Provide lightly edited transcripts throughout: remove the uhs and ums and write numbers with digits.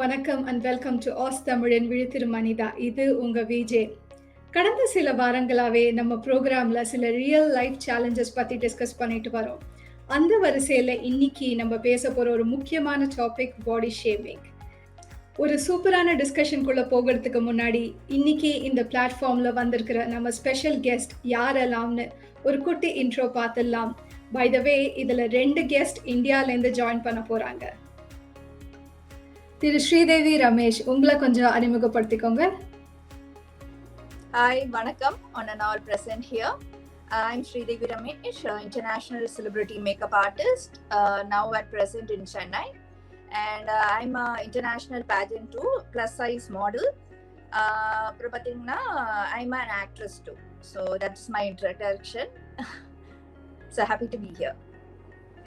வணக்கம் and welcome to as தமிழின் விழித்திரு மனிதா. இது உங்க விஜே. கடந்த சில வாரங்களாவே நம்ம ப்ரோக்ராம்ல சில ரியல் லைஃப் சேலஞ்சஸ் பத்தி டிஸ்கஸ் பண்ணிட்டு வரோம். அந்த வரிசையில இன்னைக்கு நம்ம பேச போற ஒரு முக்கியமான டாபிக் பாடி ஷேமிங். ஒரு சூப்பரான டிஸ்கஷனுக்குள்ள போகிறதுக்கு முன்னாடி இன்னைக்கு இந்த பிளாட்ஃபார்ம்ல வந்திருக்கிற நம்ம ஸ்பெஷல் கெஸ்ட் யாரெல்லாம்னு ஒரு குட்டி இன்ட்ரோ பார்த்துடலாம். பை த வே, இதுல 2 கெஸ்ட் இந்தியாவிலேருந்து ஜாயின் பண்ண போறாங்க. திரு ஸ்ரீதேவி ரமேஷ், உங்களை கொஞ்சம் அறிமுகப்படுத்திக்கோங்க. Hi, vanakkam. On an all present here. I'm Sridevi Ramesh, international celebrity makeup artist, now at present in Chennai. And I'm an international pageant too, plus size model. I'm an actress too. So that's my introduction. So happy to be here.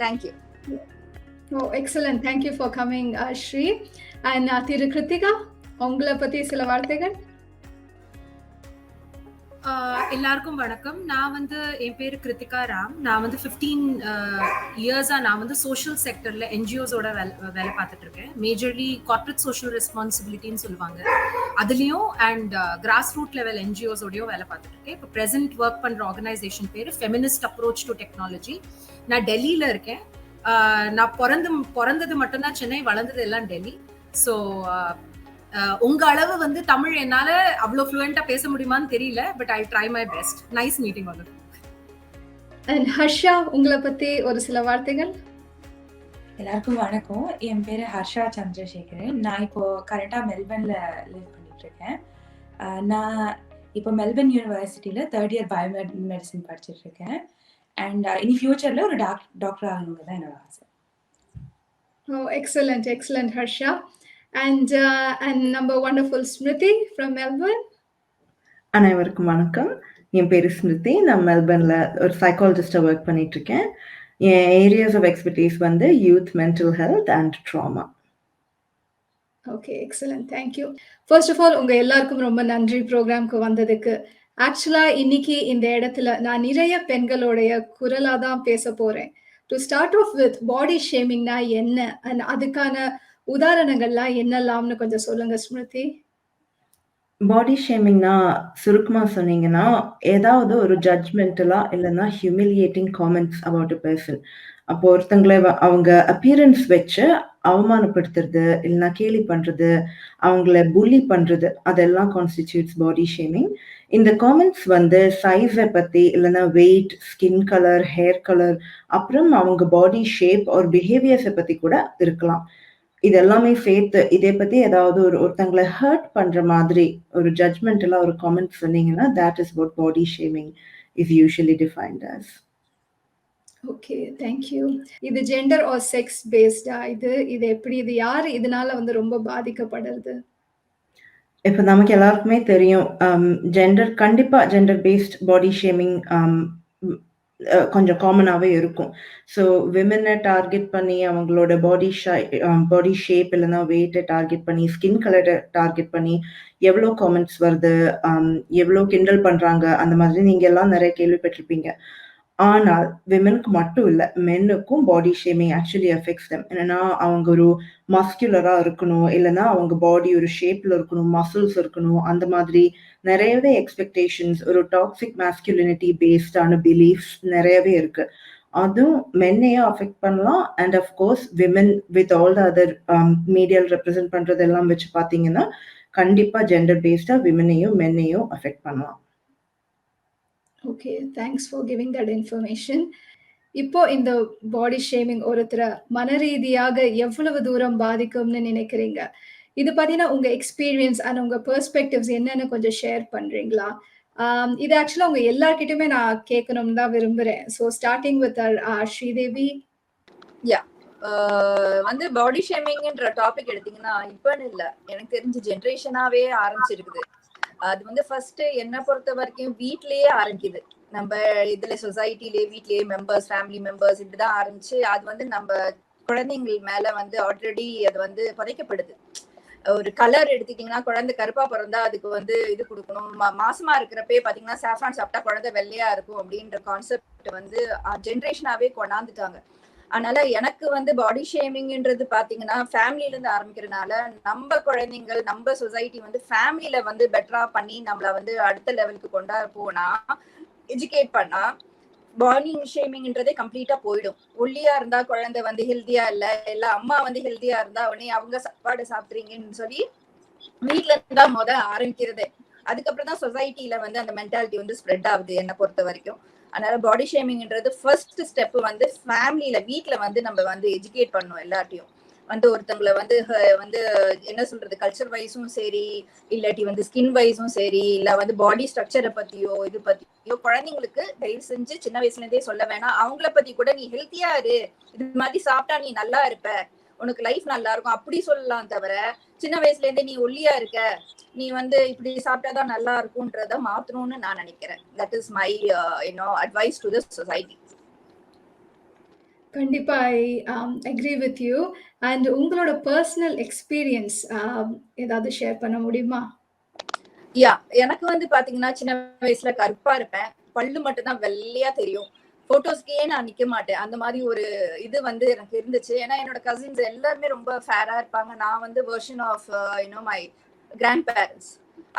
Thank you. Oh, excellent. Thank you for coming, Shri. And Thiru Kritika, உங்களை பத்தி சில வார்த்தைகள். எல்லாருக்கும் வணக்கம். நான் என் பேரு கிருத்திகா ராம். நான் 15 இயர்ஸா நான் சோஷியல் செக்டர்ல என்ஜிஓஸோட வேலை பார்த்துட்டு இருக்கேன். மேஜர்லி கார்ப்பரேட் சோஷியல் ரெஸ்பான்சிபிலிட்டின்னு சொல்லுவாங்க, அதுலயும் அண்ட் கிராஸ் ரூட் லெவல் என்ஜிஓஸோடயும் வேலை பார்த்துட்டு இருக்கேன். இப்போ ப்ரெசென்ட் ஒர்க் பண்ற ஆர்கனைசேஷன் பேரு ஃபெமினிஸ்ட் அப்ரோச் டு டெக்னாலஜி. நான் டெல்லியில இருக்கேன். நான் பிறந்தது மட்டும்தான் சென்னை, வளர்ந்தது எல்லாம் டெல்லி. ஸோ உங்க அளவு தமிழ் என்னால அவ்வளவு ஃப்ளூயண்டா பேச முடியுமான்னு தெரியல, but I try my best. Nice meeting உங்களுக்கு. அண்ட் ஹர்ஷா, உங்களை பத்தி ஒரு சில வார்த்தைகள். எல்லாருக்கும் வணக்கம். என் பேரு ஹர்ஷா சந்திரசேகரன். நான் இப்போ கரெக்டா மெல்பர்ன்ல லிவ் பண்ணிட்டு இருக்கேன். நான் இப்போ மெல்பர்ன் யூனிவர்சிட்டியில 3rd இயர் பயோமெடிசின் படிச்சுட்டு இருக்கேன். அண்ட் இனி ஃபியூச்சர்ல ஒரு டாக்டர் ஆகணுங்க தான் என்னோட ஆசை. Oh, excellent, excellent, Harsha. And number wonderful Smriti from Melbourne. அனைவருக்கும் வணக்கம். என் பேரு ஸ்மிருதி. நான் மெல்பர்ன்ல ஒரு சைக்காலஜிஸ்டா ஒர்க் பண்ணிட்டு இருக்கேன். என் areas of expertise youth mental health and trauma. Okay, excellent, thank you. First of all உங்க எல்லாருக்கும் ரொம்ப நன்றி ப்ரோக்ராம்க்கு வந்ததுக்கு. ஆக்சுவலா இன்னைக்கு இந்த இடத்துல நான் நிறைய பெண்களுடைய குரலா தான் பேச போறேன். டு ஸ்டார்ட் ஆஃப் வித், பாடி ஷேமிங்னா என்ன அண்ட் அதுக்கான உதாரணங்கள்லாம் என்னெல்லாம்னு கொஞ்சம் சொல்லுங்க ஸ்மிருதி. பாடி ஷேமிங்னா சுருக்கமா சொன்னீங்கன்னா, ஏதாவது ஒரு ஜட்ஜ்மெண்டலா இல்லைன்னா humiliating comments about a person. அப்போ ஒருத்தங்களை அவங்க அப்பியரன்ஸ் வச்சு அவமானப்படுத்துறது, இல்லைன்னா கேலி பண்றது, அவங்கள புல்லி பண்றது, அதெல்லாம் கான்ஸ்டிடியூட்ஸ் பாடி ஷேமிங். இந்த காமெண்ட்ஸ் சைஸை பத்தி இல்லைன்னா weight, skin colour, hair colour, அப்புறம் அவங்க பாடி ஷேப் ஒரு பிஹேவியர்ஸை பத்தி கூட இருக்கலாம். இது எல்லாமே சேர்த்து இதை பத்தி ஏதாவது ஒருத்தங்களை ஹர்ட் பண்ற மாதிரி ஒரு ஜட்ஜ்மெண்டலா ஒரு காமெண்ட் சொன்னீங்கன்னா, that is what body shaming is usually defined as. Okay, thank you. இது ஜெண்டர் ஆர் செக்ஸ் பேஸ்டா? இது எப்படி, இது யாரு இதனால ரொம்ப பாதிக்கப்படுறது? இப்ப நமக்கு எல்லாருக்குமே தெரியும், ஜெண்டர் கண்டிப்பா ஜெண்டர் பேஸ்ட் பாடி ஷேமிங் கொஞ்சம் காமனாகவே இருக்கும். ஸோ விமனை டார்கெட் பண்ணி அவங்களோட பாடி ஷேப் இல்லைன்னா வெயிட்டை டார்கெட் பண்ணி, ஸ்கின் கலரை டார்கெட் பண்ணி எவ்வளோ காமெண்ட்ஸ் வருது, எவ்வளோ கிண்டல் பண்ணுறாங்க, அந்த மாதிரி நீங்கள் எல்லாம் நிறைய கேள்விப்பட்டிருப்பீங்க. ஆனால் விமனுக்கு மட்டும் இல்லை, மென்னுக்கும் body shaming actually affects them. என்னன்னா அவங்க ஒரு மஸ்குலரா இருக்கணும், இல்லைன்னா அவங்க பாடி ஒரு ஷேப்ல இருக்கணும், மசில்ஸ் இருக்கணும், அந்த மாதிரி நிறையவே எக்ஸ்பெக்டேஷன்ஸ், ஒரு டாக்ஸிக் மாஸ்குலினிட்டி பேஸ்டான பிலீஃப்ஸ் நிறையவே இருக்கு. அதுவும் மென்னையும் அஃபெக்ட் பண்ணலாம். And of course women with all the other medial represent பண்றது எல்லாம் வச்சு பார்த்தீங்கன்னா, கண்டிப்பா ஜெண்டர் பேஸ்டா விமனையும் மென்னையும் அஃபெக்ட் பண்ணலாம். Okay, thanks for giving that information. இப்போ இந்த பாடி ஷேமிங் ஒருத்தரை மனரீதியாக எவ்வளவு தூரம் பாதிக்கும்னு நினைக்கிறீங்க? இது பார்த்தீங்கன்னா உங்க எக்ஸ்பீரியன்ஸ் அண்ட் உங்க பெர்ஸ்பெக்டிவ்ஸ் என்னன்னு கொஞ்சம் ஷேர் பண்றீங்களா? இது ஆக்சுவலா உங்க எல்லார்கிட்டயுமே நான் கேட்கணும்னு தான் விரும்புறேன். So starting with Sridevi. Yeah, body ஷேமிங்ன்ற டாபிக் எடுத்தீங்கன்னா இப்பன்னு இல்லை, எனக்கு தெரிஞ்ச ஜென்ரேஷனாவே ஆரம்பிச்சிருக்குது. அது ஃபர்ஸ்ட் என்ன பொறுத்த வரைக்கும் வீட்லயே ஆரம்பிக்குது. நம்ம இதுல சொசைட்டிலே வீட்லயே மெம்பர்ஸ், ஃபேமிலி மெம்பர்ஸ் இப்படிதான் ஆரம்பிச்சு அது நம்ம குழந்தைங்கள் மேல ஆல்ரெடி அது புதைக்கப்படுது. ஒரு கலர் எடுத்துக்கிட்டீங்கன்னா, குழந்தை கருப்பா பிறந்தா அதுக்கு இது கொடுக்கணும், மாசமா இருக்கிறப்பே பாத்தீங்கன்னா சாஃப்ரான் சாப்பிட்டா குழந்தை வெள்ளையா இருக்கும் அப்படின்ற கான்செப்ட் ஜென்ரேஷனாவே கொண்டாந்துட்டாங்க. அதனால எனக்கு வந்து பாடி ஷேமிங்ன்றது பாத்தீங்கன்னா ஃபேமிலில இருந்து ஆரம்பிக்கிறதுனால நம்ம குழந்தைங்கள் நம்ம சொசைட்டி வந்து ஃபேமிலில வந்து பெட்டரா பண்ணி நம்மள வந்து அடுத்த லெவலுக்கு கொண்டா போனா எஜுகேட் பண்ணா பாடி ஷேமிங்ன்றதே கம்ப்ளீட்டா போயிடும். ஒல்லியா இருந்தா குழந்தை வந்து ஹெல்தியா இல்ல அம்மா வந்து ஹெல்தியா இருந்தா உடனே அவங்க சாப்பாடு சாப்பிடுறீங்கன்னு சொல்லி வீட்டுல இருந்தா ஆரம்பிக்கிறதே. அதுக்கப்புறம் தான் சொசைட்டில வந்து அந்த மென்டாலிட்டி வந்து ஸ்ப்ரெட் ஆகுது என்ன பொறுத்த வரைக்கும். அதனால பாடி ஷேமிங்ன்றது ஃபர்ஸ்ட் ஸ்டெப் வந்து ஃபேமிலில வீட்டுல வந்து நம்ம வந்து எஜுகேட் பண்ணணும் எல்லாத்தையும். வந்து ஒருத்தவங்களை வந்து வந்து என்ன சொல்றது கல்ச்சர் வைஸும் சரி இல்லாட்டி வந்து ஸ்கின் வைஸும் சரி இல்ல வந்து பாடி ஸ்ட்ரக்சரை பத்தியோ இது பத்தியோ குழந்தைங்களுக்கு தயவு செஞ்சு சின்ன வயசுல இருந்தே சொல்ல வேணாம். அவங்கள பத்தி கூட நீ ஹெல்த்தியா இரு, இது மாதிரி சாப்பிட்டா நீ நல்லா இருப்ப, உனக்கு லைஃப் நல்லா இருக்கும் அப்படி சொல்லலாம். தவிர சின்ன வயசுல இருந்தே நீ ஒல்லியா இருக்க, நீ வந்து இப்படி சாப்பிட்டாதான் நல்லா இருக்கும்ன்றத மாத்தணும்னு நான் நினைக்கிறேன். That is my advice to the society. கண்டிப்பா I agree with you. And உங்களோட பர்சனல் எக்ஸ்பீரியன்ஸ் ஏதாவது ஷேர் பண்ண முடியுமா? யா, எனக்கு வந்து பாத்தீங்கன்னா சின்ன வயசுல கருப்பா இருப்பேன், பல்லு மட்டும் தான் வெள்ளையா தெரியும். போட்டோஸ்க்கே நான் நிக்க மாட்டேன். அந்த மாதிரி ஒரு இது வந்து எனக்கு இருந்துச்சு. ஏன்னா என்னோட கசின்ஸ் எல்லாருமே ரொம்ப ஃபேரா இருப்பாங்க. நான் வந்து version of my grandparents.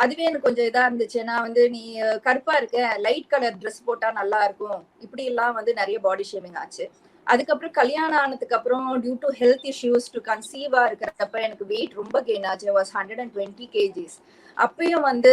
அதுவே எனக்கு கொஞ்சம் இதா இருந்துச்சு. நான் வந்து நீ கருப்பா இருக்க, லைட் கலர் ட்ரெஸ் போட்டா நல்லா இருக்கும், இப்படி எல்லாம் வந்து நிறைய பாடி ஷேமிங் ஆச்சு. அதுக்கப்புறம் கல்யாணம் ஆனதுக்கு அப்புறம் due to health issues to கன்சீவா இருக்கிறப்ப எனக்கு வெயிட் ரொம்ப கெயின் ஆச்சு. Was 120 kgs. அப்பயும் வந்து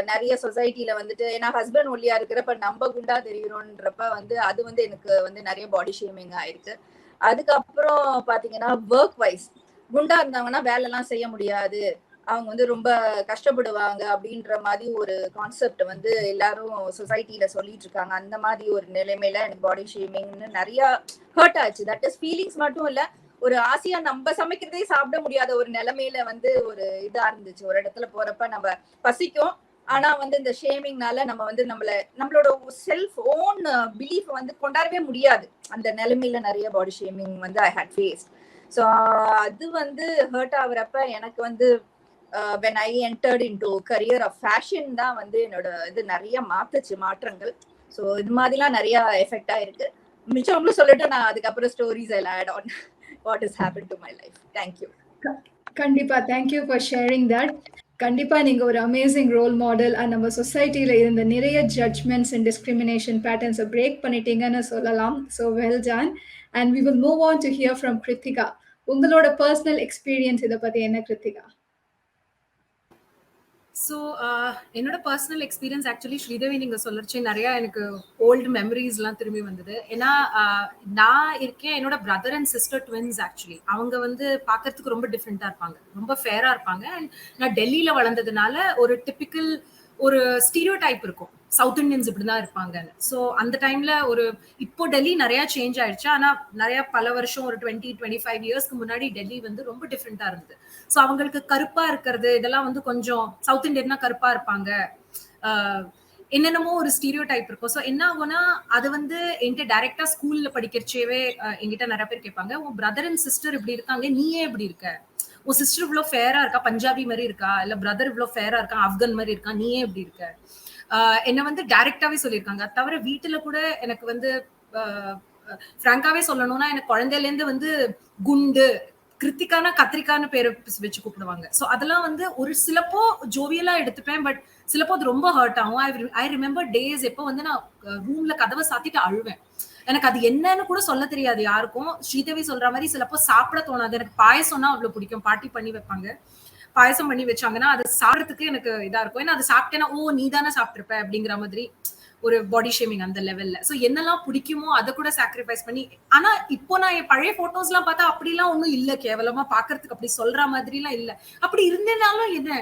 நிறைய சொசைட்டில வந்துட்டு ஏன்னா ஹஸ்பண்ட் ஒல்லியா இருக்கிறப்ப நம்ம குண்டா தெரியணும்ன்றப்ப வந்து அது வந்து எனக்கு வந்து நிறைய பாடி ஷேமிங் ஆயிருக்கு. அதுக்கப்புறம் பாத்தீங்கன்னா ஒர்க் வைஸ் குண்டா இருந்தாங்கன்னா வேலை எல்லாம் செய்ய முடியாது, அவங்க வந்து ரொம்ப கஷ்டப்படுவாங்க அப்படின்ற மாதிரி ஒரு கான்செப்ட் வந்து எல்லாரும் சொசைட்டில சொல்லிட்டு இருக்காங்க. அந்த மாதிரி ஒரு நிலைமையில எனக்கு பாடி ஷேமிங்னு நிறைய ஹர்ட் ஆச்சு. தட் இஸ் ஃபீலிங்ஸ் மட்டும் இல்ல, ஒரு ஆசையா நம்ம சமைக்கிறதே சாப்பிட முடியாத ஒரு நிலைமையில வந்து ஒரு இதா இருந்துச்சு. ஒரு இடத்துல போறப்ப நம்ம பசிக்கும், ஆனா வந்து இந்த ஷேமிங்னால நம்ம வந்து நம்மளோட செல்ஃப் ஓன் பிலீஃப் வந்து கொண்டாடவே முடியாது. அந்த நிலைமையில நிறைய பாடி ஷேமிங் வந்து ஐ ஹேட் ஃபேஸ்ட். ஸோ அது வந்து ஹர்ட் ஆகுறப்ப எனக்கு வந்து when I entered into career of fashion தான் வந்து என்னோட இது நிறைய மாற்றங்கள். ஸோ இது மாதிரிலாம் நிறைய எஃபெக்ட் ஆயிருக்கு. மிச்சவங்களும் சொல்லிட்டு நான் அதுக்கப்புறம் stories I add on what has happened to my life. Thank you. கண்டிப்பா thank you for sharing that. கண்டிப்பா நீங்க ஒரு அமேசிங் ரோல் மாடல். அண்ட் நம்ம சொசைட்டில இருந்த நிறைய ஜட்ஜ்மெண்ட்ஸ் அண்ட் டிஸ்கிரிமினேஷன் பேட்டர்ன்ஸை பிரேக் பண்ணிட்டீங்கன்னு சொல்லலாம். So well done. And we will move on to hear from Krithika. உங்களோட பர்சனல் எக்ஸ்பீரியன்ஸ் இதை பத்தி என்ன கிருத்திகா? ஸோ என்னோட பர்சனல் எக்ஸ்பீரியன்ஸ் ஆக்சுவலி ஸ்ரீதேவி நீங்கள் சொல்லச்சு நிறையா எனக்கு ஓல்டு மெமரிஸ்லாம் திரும்பி வந்தது. ஏன்னா நான் இருக்கேன், என்னோட brother and sister twins. Actually அவங்க வந்து பார்க்கறதுக்கு ரொம்ப டிஃப்ரெண்ட்டாக இருப்பாங்க, ரொம்ப ஃபேராக இருப்பாங்க. அண்ட் நான் டெல்லியில் வளர்ந்ததுனால ஒரு டிப்பிக்கல் ஒரு ஸ்டீரியோ டைப் இருக்கும், சவுத் இண்டியன்ஸ் இப்படிதான் இருப்பாங்கன்னு. ஸோ அந்த டைம்ல இப்போ டெல்லி நிறைய சேஞ்ச் ஆயிடுச்சு. ஆனா நிறைய பல வருஷம் ஒரு 20-25 இயர்ஸ்க்கு முன்னாடி டெல்லி வந்து ரொம்ப டிஃப்ரெண்டா இருந்தது. ஸோ அவங்களுக்கு கருப்பா இருக்கிறது இதெல்லாம் வந்து கொஞ்சம் சவுத் இண்டியன்னா கருப்பா இருப்பாங்க, என்னென்னமோ ஒரு ஸ்டீரியோ டைப் இருக்கும். ஸோ என்ன ஆகும்னா அது வந்து என்கிட்ட டைரக்டா ஸ்கூல்ல படிக்கிறச்சேவே என்கிட்ட நிறைய பேர் கேட்பாங்க, உன் பிரதர் அண்ட் சிஸ்டர் இப்படி இருக்காங்க, நீயே எப்படி இருக்க? உன் சிஸ்டர் இவ்வளவு ஃபேரா இருக்கா, பஞ்சாபி மாதிரி இருக்கா, இல்ல பிரதர் இவ்வளவு ஃபேரா இருக்கா, ஆப்கன் மாதிரி இருக்கா, நீயே எப்படி இருக்க? என்ன வந்து டைரக்டாவே சொல்லியிருக்காங்க. தவிர வீட்டுல கூட எனக்கு வந்து பிராங்காவே சொல்லணும்னா எனக்கு குழந்தையில இருந்து வந்து குண்டு கிருத்திகான கத்திரிக்கான்னு பேரை வச்சு கூப்பிடுவாங்க. ஸோ அதெல்லாம் வந்து ஒரு சிலப்போ ஜோவியலா எடுத்துப்பேன், பட் சிலப்போ அது ரொம்ப ஹர்ட் ஆகும். ஐ ரிமெம்பர் டேஸ் எப்போ வந்து நான் ரூம்ல கதவை சாத்திட்டு அழுவேன். எனக்கு அது என்னன்னு கூட சொல்ல தெரியாது யாருக்கும். ஸ்ரீதேவி சொல்ற மாதிரி சிலப்போ சாப்பிட தோணாது. எனக்கு பாயசம்னா அவ்வளவு பிடிக்கும், பாட்டி பண்ணி வைப்பாங்க, பாயசம் பண்ணி வச்சாங்கன்னா அது சாப்பிடறதுக்கு எனக்கு இதா இருக்கும். ஏன்னா அது சாப்பிட்டேன்னா ஓ நீ தானே சாப்பிட்டுருப்ப அப்படிங்கிற மாதிரி ஒரு பாடி ஷேமிங் அந்த லெவல்ல. ஸோ என்னெல்லாம் பிடிக்குமோ அதை கூட சாக்ரிஃபைஸ் பண்ணி. ஆனா இப்போ நான் என் பழைய போட்டோஸ் எல்லாம் பார்த்தா அப்படிலாம் ஒன்றும் இல்லை, கேவலமா பாக்குறதுக்கு அப்படி சொல்ற மாதிரி எல்லாம் இல்லை. அப்படி இருந்தேனாலும் என்ன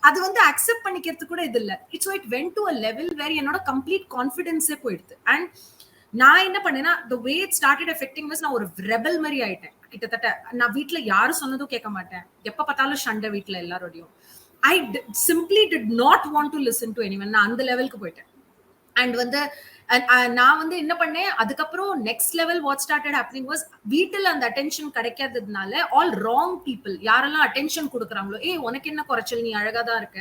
அது வந்து அக்செப்ட் பண்ணிக்கிறதுக்கு கூட இது இல்லை. It went to a level where என்னோட கம்ப்ளீட் கான்ஃபிடன்ஸே போயிடுது. அண்ட் நான் என்ன பண்ணேன்னா the way it started affecting me, நான் ஒரு ரெபல் மாதிரி ஆயிட்டேன் கிட்டத்தட்ட. நான் வீட்டுல யாரும் சொன்னதும் கேட்க மாட்டேன், எப்ப பார்த்தாலும் சண்டை வீட்டுல எல்லாரோடையும். I simply did not want to listen to anyone. நான் அந்த லெவலுக்கு போயிட்டேன். அண்ட் வந்து நான் வந்து என்ன பண்ணேன், அதுக்கப்புறம் next level what started happening was, வீட்டில் அந்த அட்டென்ஷன் கிடைக்காததுனால ஆல் ராங் பீப்புள் யாரெல்லாம் அட்டென்ஷன் கொடுக்குறாங்களோ, உனக்கு என்ன குறைச்சல், நீ அழகா தான் இருக்க,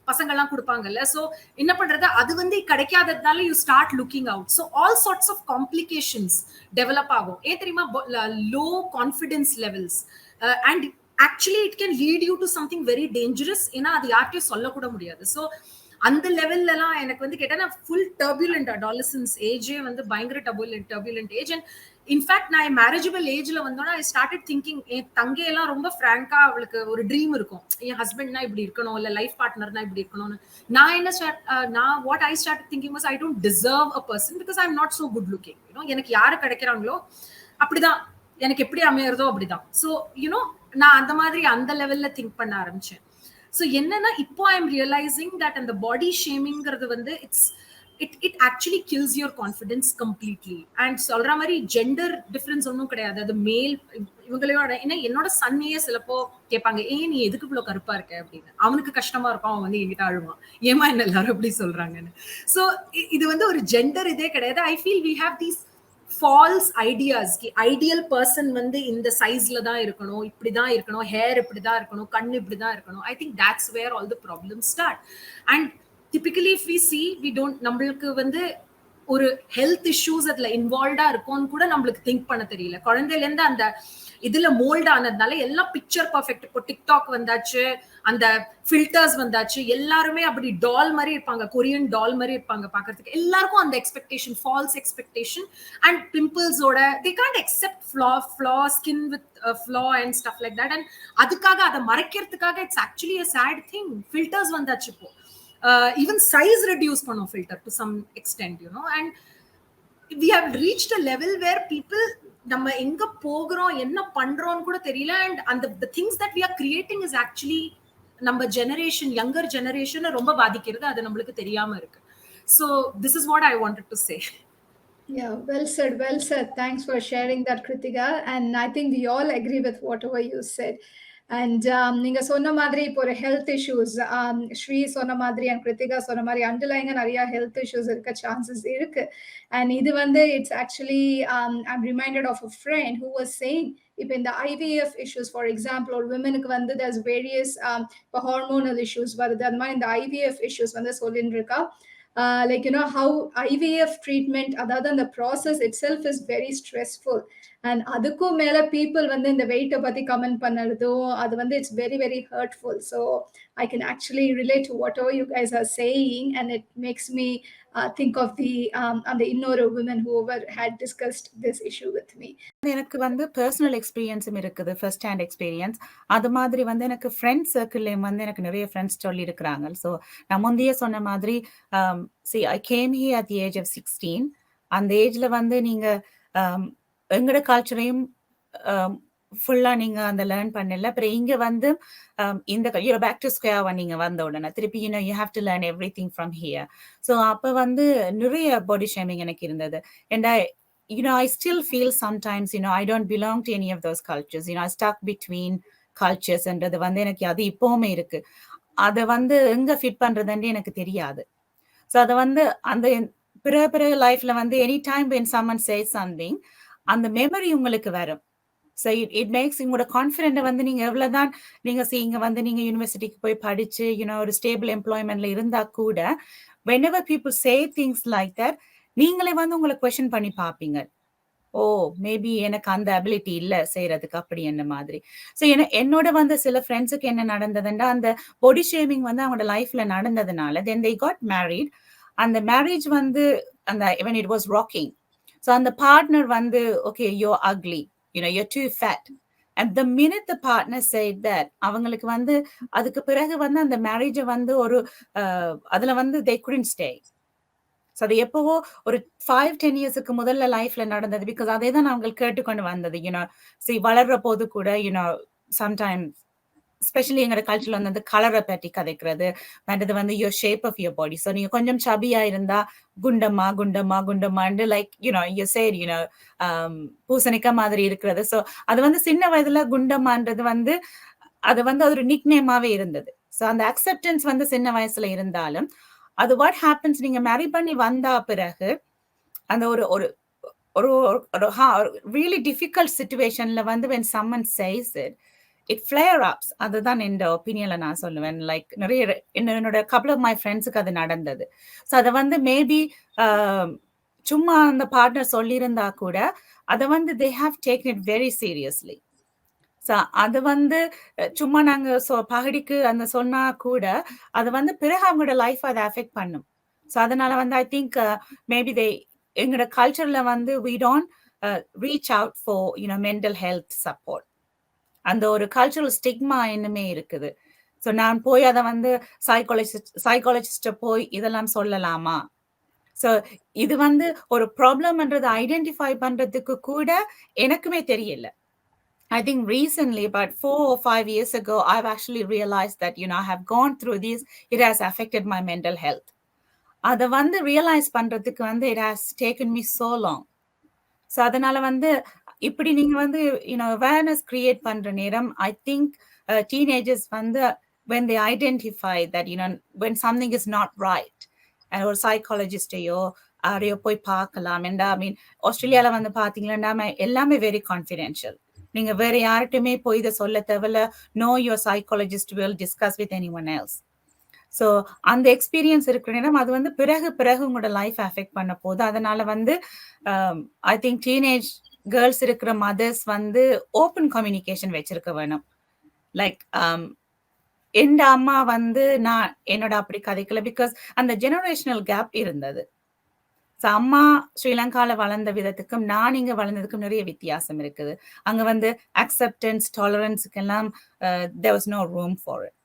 பசங்க எல்லாம் கொடுப்பாங்கல்ல. சோ என்ன பண்றது, அது வந்து கிடைக்காததுனால you start looking out. So all sorts of complications develop ஆகும். தெரியுமா, low confidence levels, and actually it can lead you to something very dangerous. ஏன்னா அது யார்கிட்டயும் சொல்லக்கூட முடியாது. ஸோ அந்த லெவல்ல எல்லாம் எனக்கு வந்து கேட்டா ஃபுல் டர்புலண்ட் அடாலசன்ஸ் ஏஜே வந்து பயங்கர டர்புலண்ட் ஏஜ். அண்ட் இன்ஃபேக்ட் நான் மேரேஜபிள் ஏஜ்ல வந்தோன்னா ஐ ஸ்டார்டட் திங்கிங், என் தங்கையெல்லாம் ரொம்ப ஃப்ராங்கா அவளுக்கு ஒரு ட்ரீம் இருக்கும், என் ஹஸ்பண்ட்னா இப்படி இருக்கணும், இல்ல லைஃப் பார்ட்னர்னா இப்படி இருக்கணும்னு. நான் என்ன what I start thinking was, I don't deserve a person because I am not so good looking. எனக்கு யாரு கிடைக்கிறாங்களோ அப்படிதான், எனக்கு எப்படி அமையறதோ அப்படிதான். ஸோ யூனோ நான் அந்த மாதிரி அந்த லெவல்ல திங்க் பண்ண ஆரம்பிச்சேன். ஸோ என்னன்னா இப்போ ஐ எம் ரியலைசிங் தட் அந்த பாடி ஷேமிங்கிறது வந்து it actually kills your confidence completely. And சொல்ற மாதிரி ஜெண்டர் டிஃபரன்ஸ் ஒன்றும் கிடையாது. அது மேல் இவங்களோட, ஏன்னா என்னோட சன்னையே சிலப்போ கேட்பாங்க, நீ எதுக்கு இவ்வளவு கருப்பா இருக்க அப்படின்னு. அவனுக்கு கஷ்டமா இருக்கும், அவன் வந்து என்கிட்ட அழுவான், ஏமா என்ன எல்லாரும் அப்படி சொல்றாங்கன்னு. ஸோ இது வந்து ஒரு ஜெண்டர் இதே கிடையாது. I feel we have these false ideas. Ideal person வந்து இந்த சைஸ்ல தான் இருக்கணும், இப்படிதான் இருக்கணும், ஹேர் இப்படிதான் இருக்கணும், கண் இப்படிதான் இருக்கணும். I think that's where all the problems start. And typically if we see, we don't, நம்மளுக்கு வந்து ஒரு ஹெல்த் இஷ்யூஸ் அதுல இன்வால்வ்டா இருக்கும்னு கூட நம்மளுக்கு திங்க் பண்ண தெரியல. குழந்தையில இருந்து அந்த இதுல மோல்ட் ஆனதுனால எல்லாம் பிக்சர் பர்ஃபெக்ட். இப்போ டிக்டாக் வந்தாச்சு, அந்த ஃபில்டர்ஸ் வந்தாச்சு, எல்லாருமே அப்படி டால் மாதிரி இருப்பாங்க, கொரியன் டால் மாதிரி இருப்பாங்க பாக்குறதுக்கு. எல்லாருக்கும் அந்த எக்ஸ்பெக்டேஷன், ஃபால்ஸ் எக்ஸ்பெக்டேஷன். அண்ட் பிம்பிள்ஸோட they can't accept flaw skin with flaw and stuff like that. And அதுக்காக அதை மறைக்கிறதுக்காக it's actually a sad thing. Filters வந்தாச்சு இப்போ. Even size reduce pannom filter to some extent, and we have reached a level where people நம்ம எங்க போகிறோம் என்ன பண்றோம்னு கூட தெரியல. and the things that we are creating is actually நம்ம ஜெனரேஷன், யங்கர் ஜெனரேஷனை ரொம்ப பாதிக்கிறது. அது நம்மளுக்கு தெரியாம இருக்கு. So this is what I wanted to say. Yeah, well said, well said. Thanks for sharing that, Kritika. And I think we all agree with whatever you said. And நீங்க சொன்ன மாதிரி இப்போ ஒரு ஹெல்த் இஷ்யூஸ், ஸ்ரீ சொன்ன மாதிரி and Kiruthika சொன்ன மாதிரி underlying நிறைய ஹெல்த் இஷ்யூஸ் இருக்க சான்சஸ் இருக்கு. அண்ட் இது வந்து it's actually I'm reminded of a friend who was saying, இப்போ இந்த ஐவிஎஃப் இஷ்யூஸ் ஃபார் எக்ஸாம்பிள் ஒரு விமனுக்கு வந்து there's various இப்போ ஹார்மோனல் இஷ்யூஸ் வருது. அந்த மாதிரி இந்த ஐவிஎஃப் இஷ்யூஸ் வந்து சொல்லிட்டு இருக்கா. Like how IVF treatment, அதாவது அந்த process itself is very stressful. And அதுக்கும் மேல people வந்து இந்த weight பத்தி கமெண்ட் பண்ணறதும் அது வந்து it's very very hurtful. So I can actually relate to whatever you guys are saying, and it makes me think of the and the இன்னொரு women who had discussed this issue with me. எனக்கு வந்து personal எக்ஸ்பீரியன்ஸும் இருக்குது, first hand experience. அது மாதிரி வந்து எனக்கு friends சர்க்கிள்லேயும் வந்து எனக்கு நிறைய ஃப்ரெண்ட்ஸ் சொல்லி இருக்கிறாங்க. ஸோ நான் முந்தைய சொன்ன மாதிரி I came here at the age of 16. அந்த ஏஜ்ல வந்து நீங்க எங்களோட கல்ச்சரையும் ஃபுல்லா நீங்க அந்த லேர்ன் பண்ணல. அப்புறம் இங்க வந்து இந்த பேக் டு ஸ்கொயர் ஒன் நீங்க வந்த உடனே திருப்பி you have to learn every thing from here. So அப்போ வந்து நிறைய பாடி ஷேமிங் எனக்கு இருந்தது. And I still feel sometimes, I don't belong to any of those cultures. I stuck between cultures என்றது வந்து எனக்கு அது இப்போவுமே இருக்கு. அதை வந்து எங்க ஃபிட் பண்றதுன்னு எனக்கு தெரியாது. ஸோ அதை வந்து அந்த பிறகு லைஃப்ல வந்து any time when someone says something, அந்த மெமரி உங்களுக்கு வரும். ஸோ இட் மேக்ஸ் உங்களோட கான்ஃபிடென்ட்டை வந்து நீங்க எவ்வளவுதான் நீங்க இங்க வந்து நீங்க யூனிவர்சிட்டிக்கு போய் படிச்சு ஒரு ஸ்டேபிள் எம்ப்ளாய்மெண்ட்ல இருந்தா கூட whenever people say things like that, நீங்களே வந்து உங்களை கொஸ்டின் பண்ணி பார்ப்பீங்க. ஓ மேபி எனக்கு அந்த அபிலிட்டி இல்ல செய்யறதுக்கு அப்படி என்ன மாதிரி. ஸோ என்னோட வந்து சில ஃப்ரெண்ட்ஸுக்கு என்ன நடந்ததுன்னா, அந்த பாடி ஷேமிங் வந்து அவங்களோட லைஃப்ல நடந்ததுனால then they got married. அந்த மேரேஜ் வந்து அந்த when it was rocking, so அந்த பார்ட்னர் வந்து okay you're ugly, you're too fat. And the minute the partner said that, அவங்களுக்கு வந்து அதுக்கு பிறகு வந்து அந்த மேரேஜை வந்து ஒரு அதுல வந்து they couldn't stay. ஸோ அது எப்பவோ ஒரு 5-10 இயர்ஸுக்கு முதல்ல லைஃப்ல நடந்தது. பிகாஸ் அதே தான் அவங்க கேட்டுக்கொண்டு வந்தது. வளர்ற போது கூட சம்டைம்ஸ் ஸ்பெஷலி எங்களோட கல்ச்சர்ல வந்து அந்த கலரை பற்றி கதைக்கிறது, மற்றது வந்து your shape of your body. So நீங்க கொஞ்சம் சபியா இருந்தா குண்டம்மாண்டு லைக் யூ சேர் பூசணிக்கா மாதிரி இருக்கிறது. ஸோ அது வந்து சின்ன வயதுல குண்டம்மான்றது வந்து அது வந்து ஒரு நிக் நேமாவே இருந்தது. ஸோ அந்த அக்செப்டன்ஸ் வந்து சின்ன வயசுல இருந்தாலும் அது வாட் ஹேப்பன்ஸ், நீங்க மேரி பண்ணி வந்தா பிறகு அந்த ஒரு ஒரு ஒரு ரியலி டிஃபிகல்ட் சிச்சுவேஷன்ல வந்து when someone says it flare ups. அதுதான் என் ஒப்பீனியன்ல நான் சொல்லுவேன். லைக் நிறைய என்னோட couple of my ஃப்ரெண்ட்ஸுக்கு அது நடந்தது. ஸோ அதை வந்து மேபி சும்மா அந்த பார்ட்னர் சொல்லியிருந்தா கூட அதை வந்து they have taken it very seriously. So அது வந்து சும்மா நாங்க பகடிக்கு அந்த சொன்னா கூட அது வந்து பிறகு அவங்களோட லைஃப் அதை அஃபெக்ட் பண்ணும். ஸோ அதனால வந்து ஐ திங்க் மேபி எங்களோட கல்ச்சர்ல வந்து we don't reach out for mental health support. அந்த ஒரு கல்ச்சரல் ஸ்டிக்மா இன்னுமே இருக்குது. ஸோ நான் போய் அதை வந்து சைக்காலஜிஸ்ட போய் இதெல்லாம் சொல்லலாமா? ஸோ இது வந்து ஒரு ப்ராப்ளம்ன்றதை ஐடென்டிஃபை பண்றதுக்கு கூட எனக்குமே தெரியல. I think recently, about 4 or 5 years ago, I've actually realized that, I have gone through this. It has affected my mental health. அதை வந்து ரியலைஸ் பண்றதுக்கு வந்து it has taken me so long. So அதனால வந்து இப்படி நீங்க வந்து அவேர்னஸ் கிரியேட் பண்ற நேரம் ஐ திங்க் டீனேஜர்ஸ் வந்து when they identify that when something is not right, ஒரு சைக்காலஜிஸ்டையோ யாரையோ போய் பார்க்கலாம். ஐ மீன் ஆஸ்திரேலியால வந்து பாத்தீங்கன்னா எல்லாமே வெரி கான்ஃபிடென்ஷியல். நீங்க வேற யார்கிட்டயுமே போய் இதை சொல்ல தேவையில்ல. No your psychologist will discuss with anyone else. So அந்த எக்ஸ்பீரியன்ஸ் இருக்கிற நேரம் அது வந்து பிறகு உங்களோட லைஃப் அஃபெக்ட் பண்ண போகுது. அதனால வந்து ஐ திங்க் டீனேஜ் கேர்ள்ஸ் இருக்கிற மதர்ஸ் வந்து ஓப்பன் கம்யூனிகேஷன் வச்சிருக்க வேணும். லைக் எந்த அம்மா வந்து நான் என்னோட அப்படி கதைக்கல, பிகாஸ் அந்த ஜெனரேஷனல் கேப் இருந்தது. ஸோ அம்மா ஸ்ரீலங்கால வளர்ந்த விதத்துக்கும் நான் இங்க வளர்ந்ததுக்கும் நிறைய வித்தியாசம் இருக்குது. அங்க வந்து அக்செப்டன்ஸ் டாலரன்ஸுக்கெல்லாம் there was no room for it.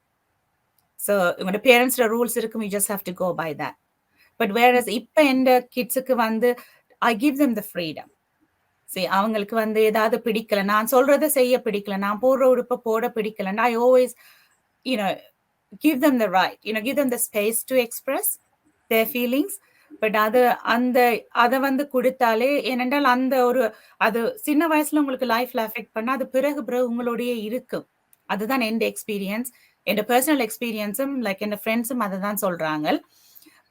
So உங்களோட பேரண்ட்ஸோட ரூல்ஸ் இருக்கும், you just have to go by that. But whereas இப்போ எந்த கிட்ஸுக்கு வந்து I give them the freedom. சரி, அவங்களுக்கு வந்து ஏதாவது பிடிக்கல, நான் சொல்றதை செய்ய பிடிக்கல, நான் போடுற உடுப்பை போட பிடிக்கல, I always give them the right, give them the space to express their feelings. But அதை வந்து கொடுத்தாலே, ஏனென்றால் அந்த ஒரு அது சின்ன வயசுல உங்களுக்கு லைஃப்ல அஃபெக்ட் பண்ணா அது பிறகு உங்களோடய இருக்கும். அதுதான் என் எக்ஸ்பீரியன்ஸ், என் பர்சனல் எக்ஸ்பீரியன்ஸும் லைக் என் ஃப்ரெண்ட்ஸும் அதை தான் சொல்றாங்க.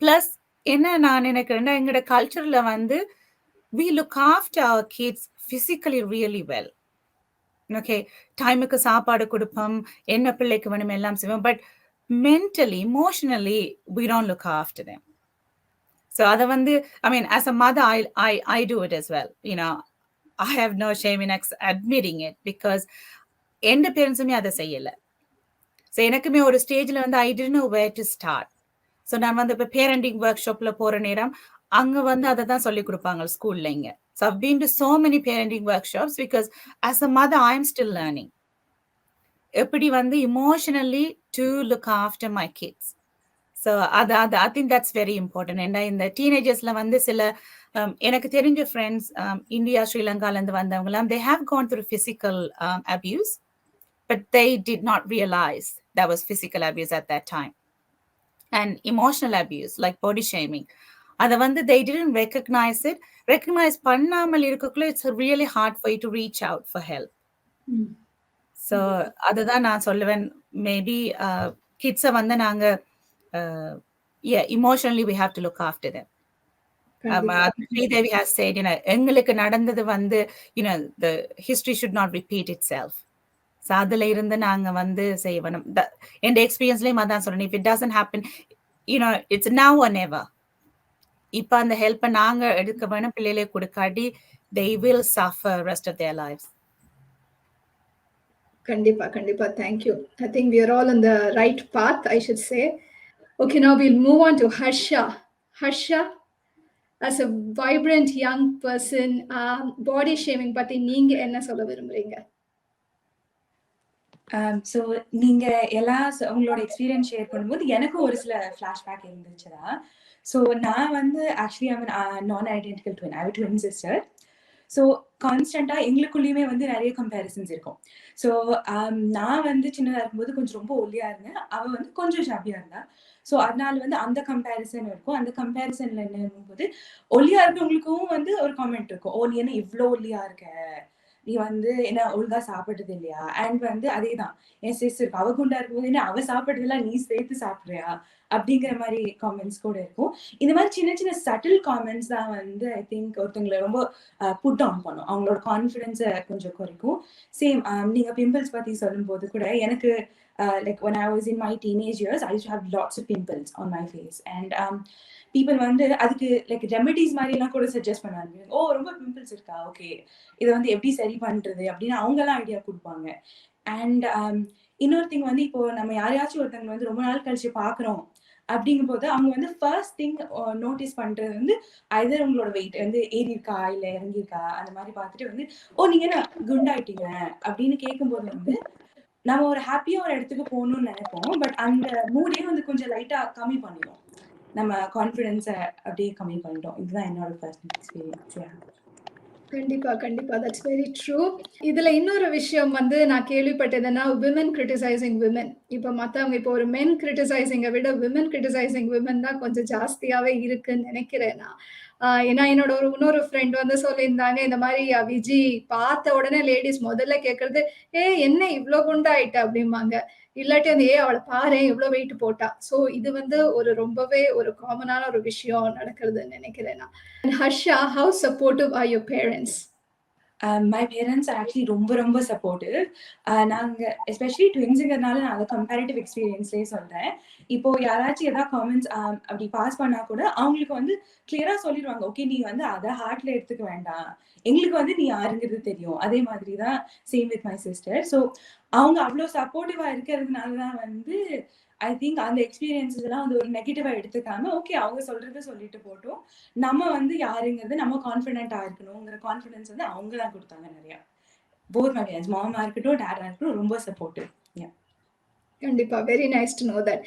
பிளஸ் என்ன நான் நினைக்கிறேன்னா, எங்களோட கல்ச்சர்ல வந்து we look after our kids physically really well. Okay, டைமுக்கு சாப்பாடு கொடுப்போம், என்ன பிள்ளைக்கு வேணும் எல்லாம் செய்வோம். But mentally, emotionally, we don't look after them. So அதை வந்து I mean as a mother I do it as well. I have no shame in admitting it, because எந்த பேரண்ட்ஸுமே அதை செய்யல. ஸோ எனக்குமே ஒரு ஸ்டேஜ்ல வந்து I didn't know where to start. So நான் வந்து இப்போ பேரண்டிங் ஒர்க் ஷாப்ல போற நேரம் அங்க வந்து அதை தான் சொல்லி கொடுப்பாங்க ஸ்கூல்ல இங்க. So I've been to so many parenting workshops because as a mother I am still learning எப்படி வந்து emotionally to look after my kids. So I think that's very important. And இந்த டீனேஜர்ஸ்ல வந்து சில எனக்கு தெரிஞ்ச ஃப்ரெண்ட்ஸ் இந்தியா ஸ்ரீலங்கால இருந்து வந்தவங்களாம் they have gone through physical abuse, but they did not realize that was physical abuse at that time. And emotional abuse like body shaming, அதை வந்து they didn't recognize பண்ணாமல் இருக்கக்குள்ள it's really hard for you to reach out for help. So அதுதான் நான் சொல்லுவேன், maybe கிட்ஸை வந்து நாங்க emotionally we have to look after them. Sridevi has said, எங்களுக்கு நடந்தது வந்து the history should not repeat itself. So அதுல இருந்து நாங்க வந்து செய்யணும். என் எக்ஸ்பீரியன்ஸ்லயும் அதான் சொல்றேன், if it doesn't happen, it's now or never. இப்ப அந்த ஹெல்ப்பை நாங்க எடுக்க வேணும், பிள்ளைகளை கொடுக்காட்டி they will suffer rest of their lives. கண்டிப்பா thank you. I think we are all on the right path, I should say. Okay, now we'll move on to Harsha, as a vibrant young person, body shaming பத்தி நீங்க என்ன சொல்ல விரும்புறீங்க? So நீங்க எல்லாம் உங்களோட experience share பண்ணும்போது எனக்கும் ஒரு சில ஃபிளாஷ்பேக் இருந்துச்சுதா. ஸோ நான் வந்து ஆக்சுவலி நான் ஐடென்டிக்கல் ட்வின், ஐ ட்வின் சிஸ்டர். ஸோ கான்ஸ்டண்டா எங்களுக்குள்ளேயுமே வந்து நிறைய கம்பேரிசன்ஸ் இருக்கும். ஸோ நான் வந்து சின்னதாக இருக்கும்போது கொஞ்சம் ரொம்ப ஒல்லியா இருந்தேன், அவள் வந்து கொஞ்சம் ஷாப்பியா இருந்தா. ஸோ அதனால வந்து அந்த கம்பேரிசன் இருக்கும். அந்த கம்பேரிசன்ல என்ன இருக்கும்போது ஒல்லியா இருக்கவங்களுக்கும் வந்து ஒரு காமெண்ட் இருக்கும், ஓ நீ என்ன இவ்வளோ ஒல்லியா இருக்க, நீ வந்து என்ன ஒழுங்கா சாப்பிட்டது இல்லையா? அண்ட் வந்து அதேதான் என் சிஸ்டர் அவ குண்டா இருக்கும்போது என்ன அவ சாப்பிட்டதெல்லாம் நீ சேர்த்து சாப்பிடுறியா? அப்படிங்கிற மாதிரி காமெண்ட்ஸ் கூட இருக்கும். இந்த மாதிரி சின்ன சின்ன சட்டில் காமெண்ட்ஸ் தான் வந்து ஐ திங்க் ஒருத்தவங்களை ரொம்ப புட் டவுன் பண்ணும். அவங்களோட கான்ஃபிடன்ஸை கொஞ்சம் குறைக்கும். சேம் நீங்க பிம்பிள்ஸ் பத்தி சொல்லும் போது கூட எனக்கு like when I was in my teenage years, I used to have lots of pimples on my face. And people வந்து அதுக்கு லைக் ரெமெடிஸ் மாதிரி எல்லாம் கூட சஜஸ்ட் பண்ணுவாங்க. ஓ ரொம்ப பிம்பிள்ஸ் இருக்கா, ஓகே இதை வந்து எப்படி சரி பண்றது அப்படின்னு அவங்க எல்லாம் ஐடியா கொடுப்பாங்க. அண்ட் இன்னொரு திங் வந்து இப்போ நம்ம யாரையாச்சும் ஒருத்தவங்க வந்து ரொம்ப நாள் கழிச்சு பாக்குறோம் அப்படிங்கும் போது அவங்க வந்து ஃபர்ஸ்ட் திங் நோட்டீஸ் பண்றது வந்து ஐதர் உங்களோட வெயிட் வந்து ஏறி இருக்கா இல்ல இறங்கியிருக்கா அந்த மாதிரி பார்த்துட்டு வந்து ஓ நீங்க என்ன குண்டாயிட்டீங்க அப்படின்னு கேட்கும்போது வந்து நம்ம ஒரு ஹாப்பியா ஒரு இடத்துக்கு போகணும்னு நினைப்போம். பட் அந்த மூடே வந்து கொஞ்சம் லைட்டா கம்மி பண்ணிடும், நம்ம கான்ஃபிடன்ஸை அப்படியே கம்மி பண்ணிட்டோம். இதுதான் என்னோட பர்சனல் எக்ஸ்பீரியன்ஸ். கண்டிப்பா கண்டிப்பா, தட்ஸ் வெரி ட்ரூ. இதுல இன்னொரு விஷயம் வந்து நான் கேள்விப்பட்டதுன்னா விமன் கிரிட்டிசைசிங் விமன். இப்போ மத்தவங்க இப்போ ஒரு மென் கிரிட்டிசைசிங்கை விட விமன் கிரிட்டிசைசிங் விமன் தான் கொஞ்சம் ஜாஸ்தியாவே இருக்குன்னு நினைக்கிறேன் நான். ஏன்னா என்னோட இன்னொரு ஃப்ரெண்ட் வந்து சொல்லியிருந்தாங்க, இந்த மாதிரி விஜி பார்த்த உடனே லேடிஸ் முதல்ல கேட்கறது என்ன இவ்வளோ குண்டாயிட்ட அப்படிம்பாங்க. இல்லாட்டி அந்த அவளை பாரு எவ்வளவு வெயிட் போட்டா. சோ இது வந்து ஒரு ரொம்பவே ஒரு காமனான ஒரு விஷயம் நடக்கிறதுன்னு நினைக்கிறேன் நான். Harsha, how supportive are your parents? My parents actually ரொம்ப ரொம்ப சப்போர்ட்டிவ். நாங்கள் எஸ்பெஷலி ட்வின்ஸுங்கிறதுனால நான் அதை கம்பேரிட்டிவ் எக்ஸ்பீரியன்ஸ்லேயே சொல்கிறேன். இப்போ யாராச்சும் ஏதாவது காமெண்ட்ஸ் அப்படி பாஸ் பண்ணால் கூட அவங்களுக்கு வந்து கிளியராக சொல்லிடுவாங்க, ஓகே நீ வந்து அதை ஹார்ட்ல எடுத்துக்க வேண்டாம், எங்களுக்கு வந்து நீ யாருங்கிறது தெரியும். அதே மாதிரி தான் same with my sister. So அவங்க அவ்வளோ சப்போர்ட்டிவாக இருக்கிறதுனால தான் வந்து ஐ திங்க் அந்த எக்ஸ்பீரியன்ஸஸ் எல்லாம் வந்து ஒரு நெகட்டிவா எடுத்துக்காம ஓகே அவங்க சொல்றதை சொல்லிட்டு போட்டோம், நம்ம வந்து யாருங்கிறது நம்ம கான்ஃபிடென்ட்டா இருக்கணுங்கிற கான்ஃபிடன்ஸ் வந்து அவங்க தான் கொடுத்தாங்க நிறைய. போத் மை பேரண்ட்ஸ், மாமா இருக்கட்டும் டாடா இருக்கட்டும், ரொம்ப சப்போர்ட்டிவ். கண்டிப்பா, very nice to know that.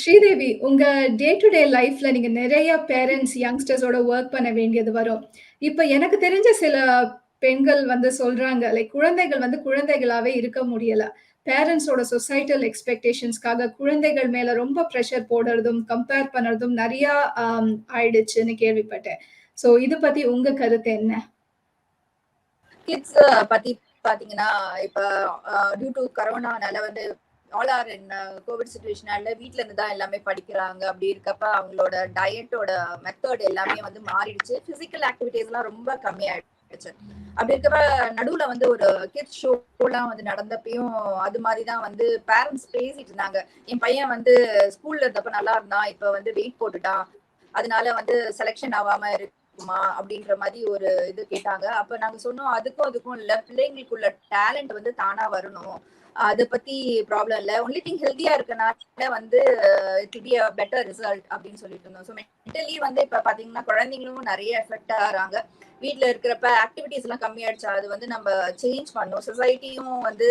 Sridevi, உங்க டே டு டே லைஃப்ல நீங்க நிறைய பேரண்ட்ஸ் யங்ஸ்டர்ஸோட ஒர்க் பண்ண வேண்டியது வரும். இப்ப எனக்கு தெரிஞ்ச சில பெண்கள் வந்து சொல்றாங்க, லைக் குழந்தைகள் வந்து குழந்தைகளாவே இருக்க முடியல. பேரண்ட்ஸோட சொசைட்டல் எக்ஸ்பெக்டேஷன்ஸ்க்காக குழந்தைகள் மேல ரொம்ப ப்ரெஷர் போடுறதும் கம்பேர் பண்றதும் நிறைய ஆயிடுச்சுன்னு கேள்விப்பட்டேன். சோ இது பத்தி உங்க கருத்து என்ன? கிட்ஸ் பத்தி பாத்தீங்கன்னா இப்ப டியூ டு கரோனானால வந்து ஆல் ஆர் இன் கோவிட் சிச்சுவேஷனால வீட்ல இருந்து தான் எல்லாமே படிக்கிறாங்க. அப்படி இருக்கப்ப அவங்களோட டயட்டோட மெத்தட் எல்லாமே வந்து மாறிடுச்சு. பிசிக்கல் ஆக்டிவிட்டிஸ் எல்லாம் ரொம்ப கம்மியாயிடுச்சு. அப்படி இருக்கப்ப நடுவுல வந்து ஒரு கிட்ஸ் ஷோலாம் வந்து நடந்தப்பையும் அது மாதிரிதான் வந்து பேரண்ட்ஸ் பேசிட்டு இருந்தாங்க. என் பையன் வந்து ஸ்கூல்ல இருந்தப்ப நல்லா இருந்தான், இப்ப வந்து வெயிட் போட்டுட்டான், அதனால வந்து செலெக்ஷன் ஆகாம இருக்குமா அப்படின்ற மாதிரி ஒரு இது கேட்டாங்க. அப்ப நாங்க சொன்னோம், அதுக்கும் இல்ல, பிள்ளைங்களுக்குள்ள டேலண்ட் வந்து தானா வரணும், அதை பத்தி ப்ராப்ளம் இல்ல, ஒன்லி திங் ஹெல்த்தியா இருக்கனால வந்து it will be a better result அப்படின்னு சொல்லிட்டு இருந்தோம். ஸோ மென்டலி வந்து இப்ப பாத்தீங்கன்னா குழந்தைங்களும் நிறைய எஃபெக்ட் ஆகிறாங்க. வீட்டுல இருக்கிறப்ப ஆக்டிவிட்டிஸ் எல்லாம் கம்மியாயிடுச்சா, அது வந்து நம்ம சேஞ்ச் பண்ணோம். சொசைட்டியும் வந்து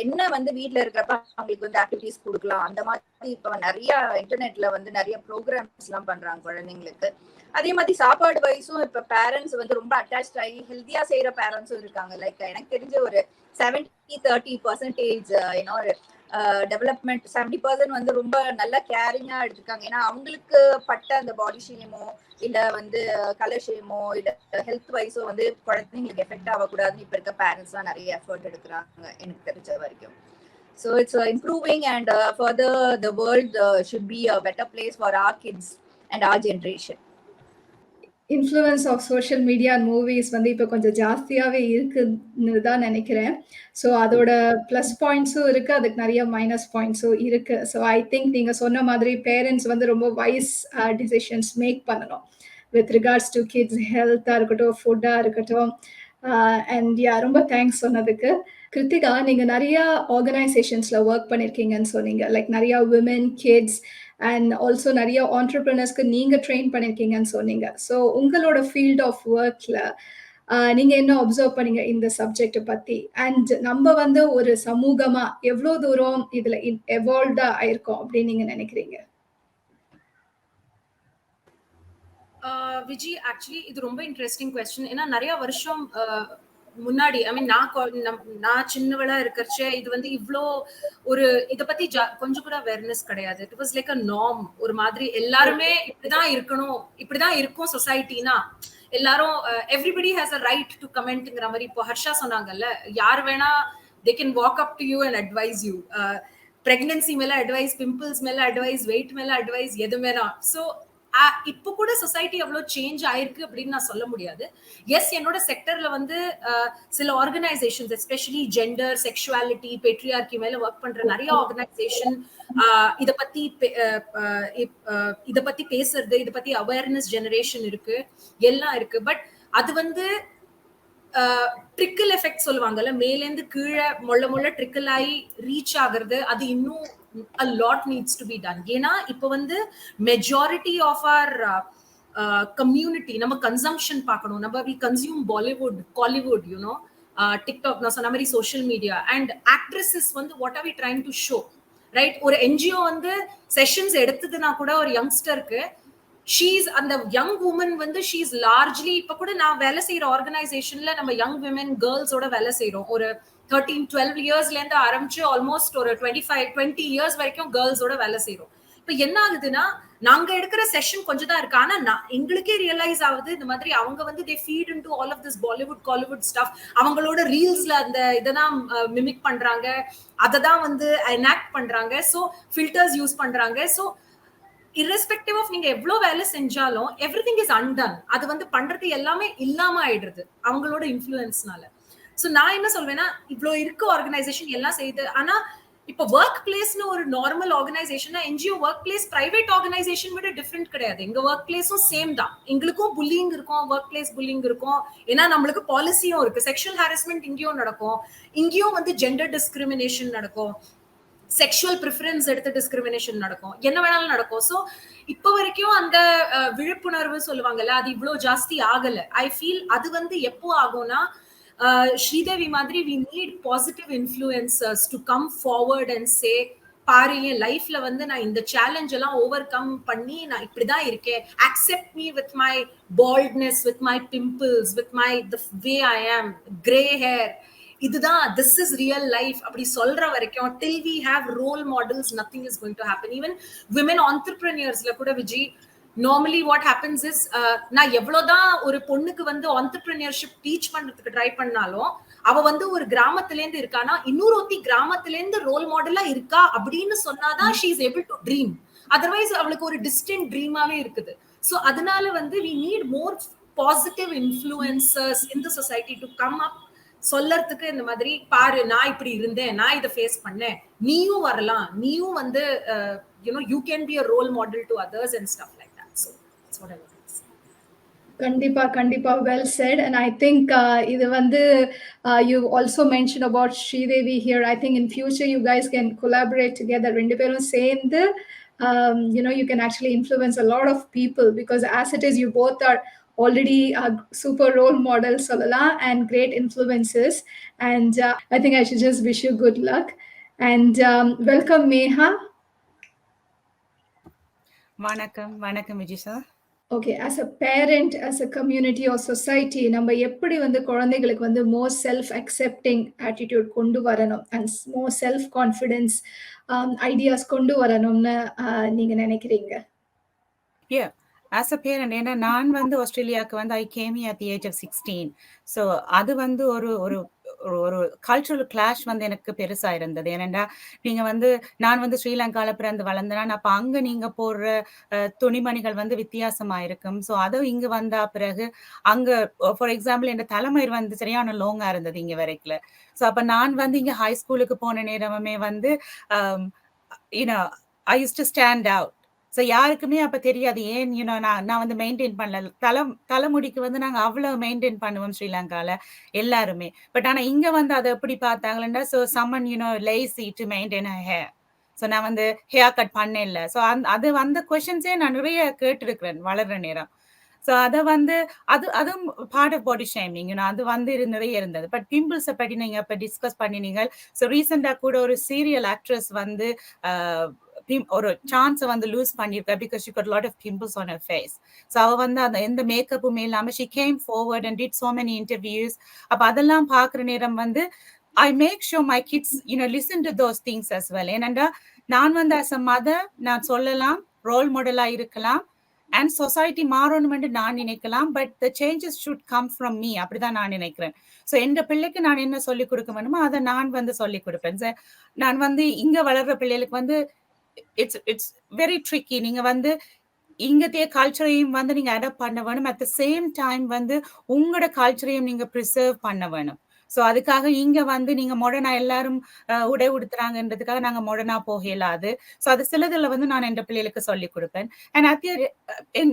என்ன வந்து வீட்டுல இருக்கிறப்ப அவங்களுக்கு வந்து ஆக்டிவிட்டிஸ் கொடுக்கலாம், அந்த மாதிரி இப்ப நிறைய இன்டர்நெட்ல வந்து நிறைய ப்ரோக்ராம்ஸ் எல்லாம் பண்றாங்க குழந்தைங்களுக்கு. அதே மாதிரி சாப்பாடு வைஸும் இப்ப பேரண்ட்ஸ் வந்து ரொம்ப அட்டாச் ஆகி ஹெல்த்தியா செய்யற பேரண்ட்ஸும் இருக்காங்க. லைக் எனக்கு தெரிஞ்ச ஒரு 70-30% டெவலப்மெண்ட் 70% வந்து ரொம்ப நல்ல கேரிங்கா எடுத்துக்காங்க. ஏன்னா அவங்களுக்கு பட்ட அந்த பாடி ஷேமோ இல்ல வந்து கலர் ஷேமோ இல்ல ஹெல்த் வைஸோ வந்து குழந்தைங்களுக்கு எஃபெக்ட் ஆகக்கூடாதுன்னு இப்ப இருக்க பேரண்ட்ஸ் தான் நிறைய எஃபர்ட் எடுக்கிறாங்க எனக்கு தெரிஞ்ச வரைக்கும். So it's improving, and further the world should be a better place for our kids and our generation. Influence of social media and movies வந்து இப்போ கொஞ்சம் ஜாஸ்தியாகவே இருக்குன்னு தான் நினைக்கிறேன். ஸோ அதோட ப்ளஸ் பாயிண்ட்ஸும் இருக்குது, அதுக்கு நிறைய மைனஸ் பாயிண்ட்ஸும் இருக்குது. ஸோ ஐ திங்க் நீங்கள் சொன்ன மாதிரி பேரண்ட்ஸ் வந்து ரொம்ப வைஸ் டிசிஷன்ஸ் மேக் பண்ணணும் வித் ரிகார்ட்ஸ் டு கிட்ஸ் ஹெல்த்தாக இருக்கட்டும், ஃபுட்டாக இருக்கட்டும். அண்ட் ரொம்ப தேங்க்ஸ் சொன்னதுக்கு. கிருத்திகா, நீங்கள் நிறையா ஆர்கனைசேஷன்ஸில் ஒர்க் பண்ணியிருக்கீங்கன்னு சொன்னீங்க, லைக் நிறையா விமென், கிட்ஸ் அண்ட் ஆல்சோ நிறைய ஆண்டர்பிரினர்ஸ்க்கு நீங்க ட்ரெயின் பண்ணிருக்கீங்கன்னு சொன்னீங்க. ஸோ உங்களோட ஃபீல்ட் ஆஃப் ஒர்க்ல நீங்க என்ன அப்சர்வ் பண்ணீங்க இந்த சப்ஜெக்ட் பத்தி? அண்ட் நம்ம வந்து ஒரு சமூகமா எவ்வளவு தூரம் இதுல எவால்வ்டா ஆயிருக்கோம் அப்படின்னு நீங்க நினைக்கிறீங்க? விஜி, ஆக்சுவலி இது ரொம்ப இன்ட்ரெஸ்டிங் கொஸ்டின். ஏன்னா நிறைய வருஷம் முன்னாடி, ஐ மீன் நான் சின்னவளா இருக்கிறச்சே இது வந்து இவ்வளோ ஒரு இதை பத்தி கொஞ்சம் கூட அவேர்னஸ் கிடையாது. It was like a norm. ஒரு மாதிரி எல்லாருமே இப்படிதான் இருக்கணும், இப்படிதான் இருக்கும் சொசைட்டினா, எல்லாரும் everybody has a right to கமெண்ட்ங்கிற மாதிரி இப்போ ஹர்ஷா சொன்னாங்கல்ல, யார் வேணா they can walk up to you and advise you. Pregnancy மேல அட்வைஸ், பிம்பிள்ஸ் மேல அட்வைஸ், வெயிட் மேல அட்வைஸ், எது மேல. ஸோ இப்போ கூட சொசைட்டி எவ்வளவு சேஞ்ச் ஆயிருக்கு அப்படின்னு நான் சொல்ல முடியாது. எஸ், என்னோட செக்டர்ல வந்து சில organisations especially gender, sexuality, patriarchy மேல ஒர்க் பண்ற நிறைய ஆர்கனைசேஷன் இத பத்தி பேசுறது, இத பத்தி அவேர்னஸ் ஜெனரேஷன் இருக்கு, எல்லாம் இருக்கு. பட் அது வந்து ட்ரிக்கிள் எஃபெக்ட் சொல்லுவாங்கல்ல, மேலேந்து கீழே மொள்ள ட்ரிக்கிள் ஆகி ரீச் ஆகுறது, அது இன்னும் a lot needs to be done. ஏன்னா இப்போ வந்து மெஜாரிட்டி ஆஃப் ஆர் கம்யூனிட்டி நம்ம கன்சம்ஷன் பார்க்கணும். நம்ம we consume Bollywood, Kollywood, you know, TikTok, நான் சொன்ன மாதிரி சோஷியல் மீடியா அண்ட் ஆக்ட்ரஸஸ் வந்து what are we trying to show, right? ஒரு என்ஜிஓ வந்து செஷன்ஸ் எடுத்ததுன்னா கூட ஒரு யங்ஸ்டருக்கு ஷீஸ் அந்த யங் உமன் வந்து ஷீஸ் லார்ஜ்லி, இப்ப கூட நான் வேலை செய்யற ஆர்கனைசேஷன்ல நம்ம யங் விமன் கேர்ள்ஸோட வேலை செய்யறோம். ஒரு 13-12 இயர்ஸ்ல இருந்து ஆரம்பிச்சு ஆல்மோஸ்ட் ஒரு 25-20 இயர்ஸ் வரைக்கும் கேர்ள்ஸோட வேலை செய்யறோம். இப்ப என்ன ஆகுதுன்னா, நாங்க எடுக்கிற செஷன் கொஞ்சம் தான் இருக்கு, ஆனா எங்களுக்கே ரியலைஸ் ஆகுது இந்த மாதிரி அவங்க வந்து they feed into all of this Bollywood, Collywood stuff. அவங்களோட ரீல்ஸ்ல அந்த இதெல்லாம் மிமிக் பண்றாங்க, அதை தான் வந்து எனாக்ட் பண்றாங்க. ஸோ ஃபில்டர்ஸ் யூஸ் பண்றாங்க. ஸோ irrespective of நீங்க எவ்வளவு வேலை செஞ்சாலும் everything is undone. அது வந்து பண்றது எல்லாமே இல்லாம ஆயிடுறது அவங்களோட இன்ஃப்ளூயன்ஸ்னால. சோ நான் என்ன சொல்வேன்னா, இவ்வளோ இருக்க ஆர்கனைசேஷன் எல்லாம் செய்யுது, ஆனா இப்போ ஒர்க் பிளேஸ்னு ஒரு normal organisation, NGO work place private organisation விட டிஃப்ரெண்ட் கிடையாது. எங்க ஒர்க் பிளேஸும் சேம் தான். எங்களுக்கும் புல்லிங் இருக்கும், ஒர்க் பிளேஸ் புல்லிங் இருக்கும். ஏன்னா நம்மளுக்கு பாலிசியும் இருக்கு. செக்ஷுவல் ஹாரஸ்மெண்ட் இங்கேயும் நடக்கும், இங்கேயும் வந்து ஜெண்டர் டிஸ்கிரிமினேஷன் நடக்கும், செக்ஷுவல் ப்ரிஃபரன்ஸ் எடுத்து டிஸ்கிரிமினேஷன் நடக்கும், என்ன வேணாலும் நடக்கும். ஸோ இப்போ வரைக்கும் அந்த விழிப்புணர்வு சொல்லுவாங்கல்ல, அது இவ்வளோ ஜாஸ்தி ஆகல. ஐ ஃபீல் அது வந்து எப்போ ஆகும்னா, ஸ்ரீதேவி மாதிரி we need positive influencers to come forward and say, பாரு என் லைஃப்ல வந்து நான் இந்த சேலஞ்ச் எல்லாம் ஓவர் கம் பண்ணி நான் இப்படிதான் இருக்கேன், accept me with my baldness, with my pimples, with my the way I am, grey hair, இதுதான் this is real life அப்படி சொல்ற வரைக்கும், till we have role models, nothing is going to happen. Even women entrepreneursல கூட Viji, normally what happens is, நான் எவ்வளவுதான் ஒரு பொண்ணுக்கு வந்து ஆண்டர்பிரினியர்ஷிப் டீச் பண்றதுக்கு ட்ரை பண்ணாலும், அவ வந்து ஒரு கிராமத்துல இருந்து இருக்கானா, இன்னொருத்தி கிராமத்துல இருந்து ரோல் மாடலா இருக்கா அப்படின்னு சொன்னாதான் she is able to dream. Otherwise அவளுக்கு ஒரு டிஸ்டன்ட் ட்ரீமாவே இருக்குது. ஸோ அதனால வந்து we need more positive influencers in the society to come up, சொல்லறதுக்கு இந்த மாதிரி, பாரு நான் இப்படி இருந்தேன், நான் இதை ஃபேஸ் பண்ணேன், நீயும் வரலாம், நீயும் வந்து you know you can be a role model to others and stuff like that. So that's what I want to say. கண்டிப்பா well said. And I think இது வந்து you also mentioned about Sridevi here. I think in future you guys can collaborate together, ரெண்டு பேரும் சேர்ந்து you know you can actually influence a lot of people, because as it is you both are already super role models சொல்லலாம் and great influences. And I think I should just wish you good luck and welcome Meha. வணக்கம் Vijay sir. Okay, as a parent, as a community or society, நம்ம எப்படி வந்து குழந்தைகளுக்கு வந்து more self accepting attitude கொண்டு வரணும் and more self confidence ideas கொண்டு வரணும்னு நீங்க நினைக்கிறீங்க? Yeah, as a parent, ஏன்னா நான் வந்து ஆஸ்திரேலியாவுக்கு வந்து I came here at the age of 16. So அது வந்து ஒரு ஒரு ஒரு கல்ச்சுரல் கிளாஷ் வந்து எனக்கு பெருசா இருந்தது. ஏனென்றா நீங்க வந்து, நான் வந்து ஸ்ரீலங்கால பிறந்து வளர்ந்தேன், அப்ப அங்க நீங்க போடுற துணிமணிகள் வந்து வித்தியாசமா இருக்கும். ஸோ அதுவும் இங்க வந்தா பிறகு அங்க ஃபார் எக்ஸாம்பிள் என் தலைமயிர் வந்து சரியான லோங்கா இருந்தது இங்க வரைக்கும். ஸோ அப்ப நான் வந்து இங்க ஹை ஸ்கூலுக்கு போன நேரமே வந்து you know I use to stand out. So யாருக்குமே அப்ப தெரியாது, ஏன் யூனோ நான் வந்து மெயின்டைன் பண்ணல. தலைமுடிக்கு வந்து நாங்க அவ்வளவு மெயின்டைன் பண்ணுவோம் ஸ்ரீலங்கால எல்லாருமே. பட் ஆனா இங்க வந்து அதை எப்படி பார்த்தாங்களா, so some men you know lazy to maintain hair. So நான் வந்து ஹேர் கட் பண்ணல. ஸோ அது அந்த கொஸ்டின்ஸே நான் நிறைய கேட்டிருக்கிறேன் வளர்ற நேரம். ஸோ அதை வந்து அதுவும் பார்ட் ஆஃப் பாடி ஷேமிங், அது வந்து நிறைய இருந்தது. பட் பிம்பிள்ஸை பற்றி நீங்க இப்ப டிஸ்கஸ் பண்ணினீங்க. ஸோ ரீசெண்டா கூட ஒரு சீரியல் ஆக்ட்ரஸ் வந்து ஒரு சான்ஸை வந்து லூஸ் பண்ணிருக்கா, because she got a lot of pimples on her face. So அவ வந்து அந்த எந்த மேக்கப்புமே இல்லாம she came forward and did so many interviews. அப்ப அதெல்லாம் பாக்குற நேரம் வந்து I make sure my kids listen to those things as well. ஏனென்றா நான் வந்து as a mother நான் சொல்லலாம், ரோல் மாடலா இருக்கலாம், அண்ட் சொசைட்டி மாறணும்னு நான் நினைக்கலாம், but the changes should come from me, அப்படிதான் நான் நினைக்கிறேன். ஸோ எந்த பிள்ளைக்கு நான் என்ன சொல்லிக் கொடுக்க வேணுமோ அதை நான் வந்து சொல்லிக் கொடுப்பேன். நான் வந்து இங்க வளர்ற பிள்ளைகளுக்கு வந்து இட்ஸ் வெரி ட்ரிக்கி. நீங்க வந்து இங்கத்தைய கல்ச்சரையும் வந்து நீங்க அடாப்ட் பண்ண வேணும், அட் த சேம் டைம் வந்து உங்களோட கல்ச்சரையும் நீங்க ப்ரிசர்வ் பண்ண வேணும். ஸோ அதுக்காக இங்க வந்து நீங்க மாடர்னா எல்லாரும் உடை உடுத்துறாங்கன்றதுக்காக நாங்க மாடர்னா போக இயலாது. ஸோ அது சிலதுல வந்து நான் என் பிள்ளைகளுக்கு சொல்லிக் கொடுப்பேன். அண்ட் அதே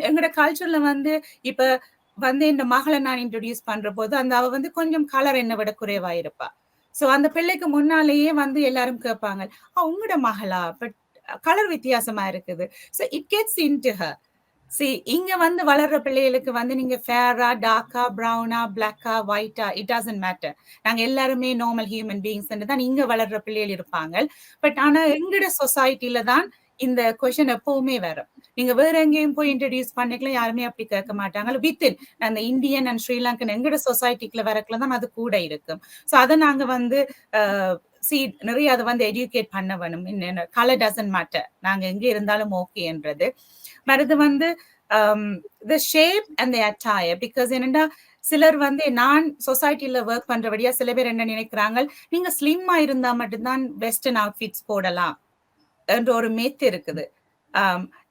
எங்களோட கல்ச்சர்ல வந்து இப்ப வந்து இந்த மகளை நான் இன்ட்ரோடியூஸ் பண்ற போது அவ வந்து கொஞ்சம் கலர் என்னை விட குறைவா இருப்பா. ஸோ அந்த பிள்ளைக்கு முன்னாலேயே வந்து எல்லாரும் கேட்பாங்க, உங்களோட மகளா, பட் கலர் வித்தியாசமா இருக்குது. So it gets into her. இங்க வந்து வளர்ற பிள்ளைகளுக்கு வந்து நீங்க ஃபேரா, டார்க்கா, ப்ரௌனா, பிளாக்கா, ஒயிட்டா, இட் டசன்ட் மேட்டர். நாங்க எல்லாருமே நார்மல் ஹியூமன் பீயிங்ஸ் தான் இங்க வளர்ற பிள்ளைகள் இருப்பாங்க. பட் ஆனா எங்கட சொசைட்டில தான் இந்த கொஸ்டின் எப்பவுமே வரும். நீங்க வேற எங்கேயும் போய் இன்ட்ரடியூஸ் பண்ணிக்கலாம், யாருமே அப்படி கேட்க மாட்டாங்க. வித்தின் அந்த இந்தியன் அண்ட் ஸ்ரீலங்கன் எங்கட சொசைட்டிக்குள்ள வரக்குள்ள தான் அது கூட இருக்கும். ஸோ அதை நாங்க வந்து நிறைய அதை வந்து எடியூகேட் பண்ண வேணும். கலர் டசன்ட் மேட்டர், நாங்க எங்க இருந்தாலும் ஓகேன்றது. மறுது வந்து the shape and the attire, because என்னடா சிலர் வந்து நான் சொசைட்டில ஒர்க் பண்றபடியா சில பேர் என்ன நினைக்கிறாங்க, நீங்க ஸ்லிம்மா இருந்தா மட்டும்தான் வெஸ்டர்ன் அவுட்ஃபிட்ஸ் போடலாம் என்ற ஒரு மேத் இருக்குது.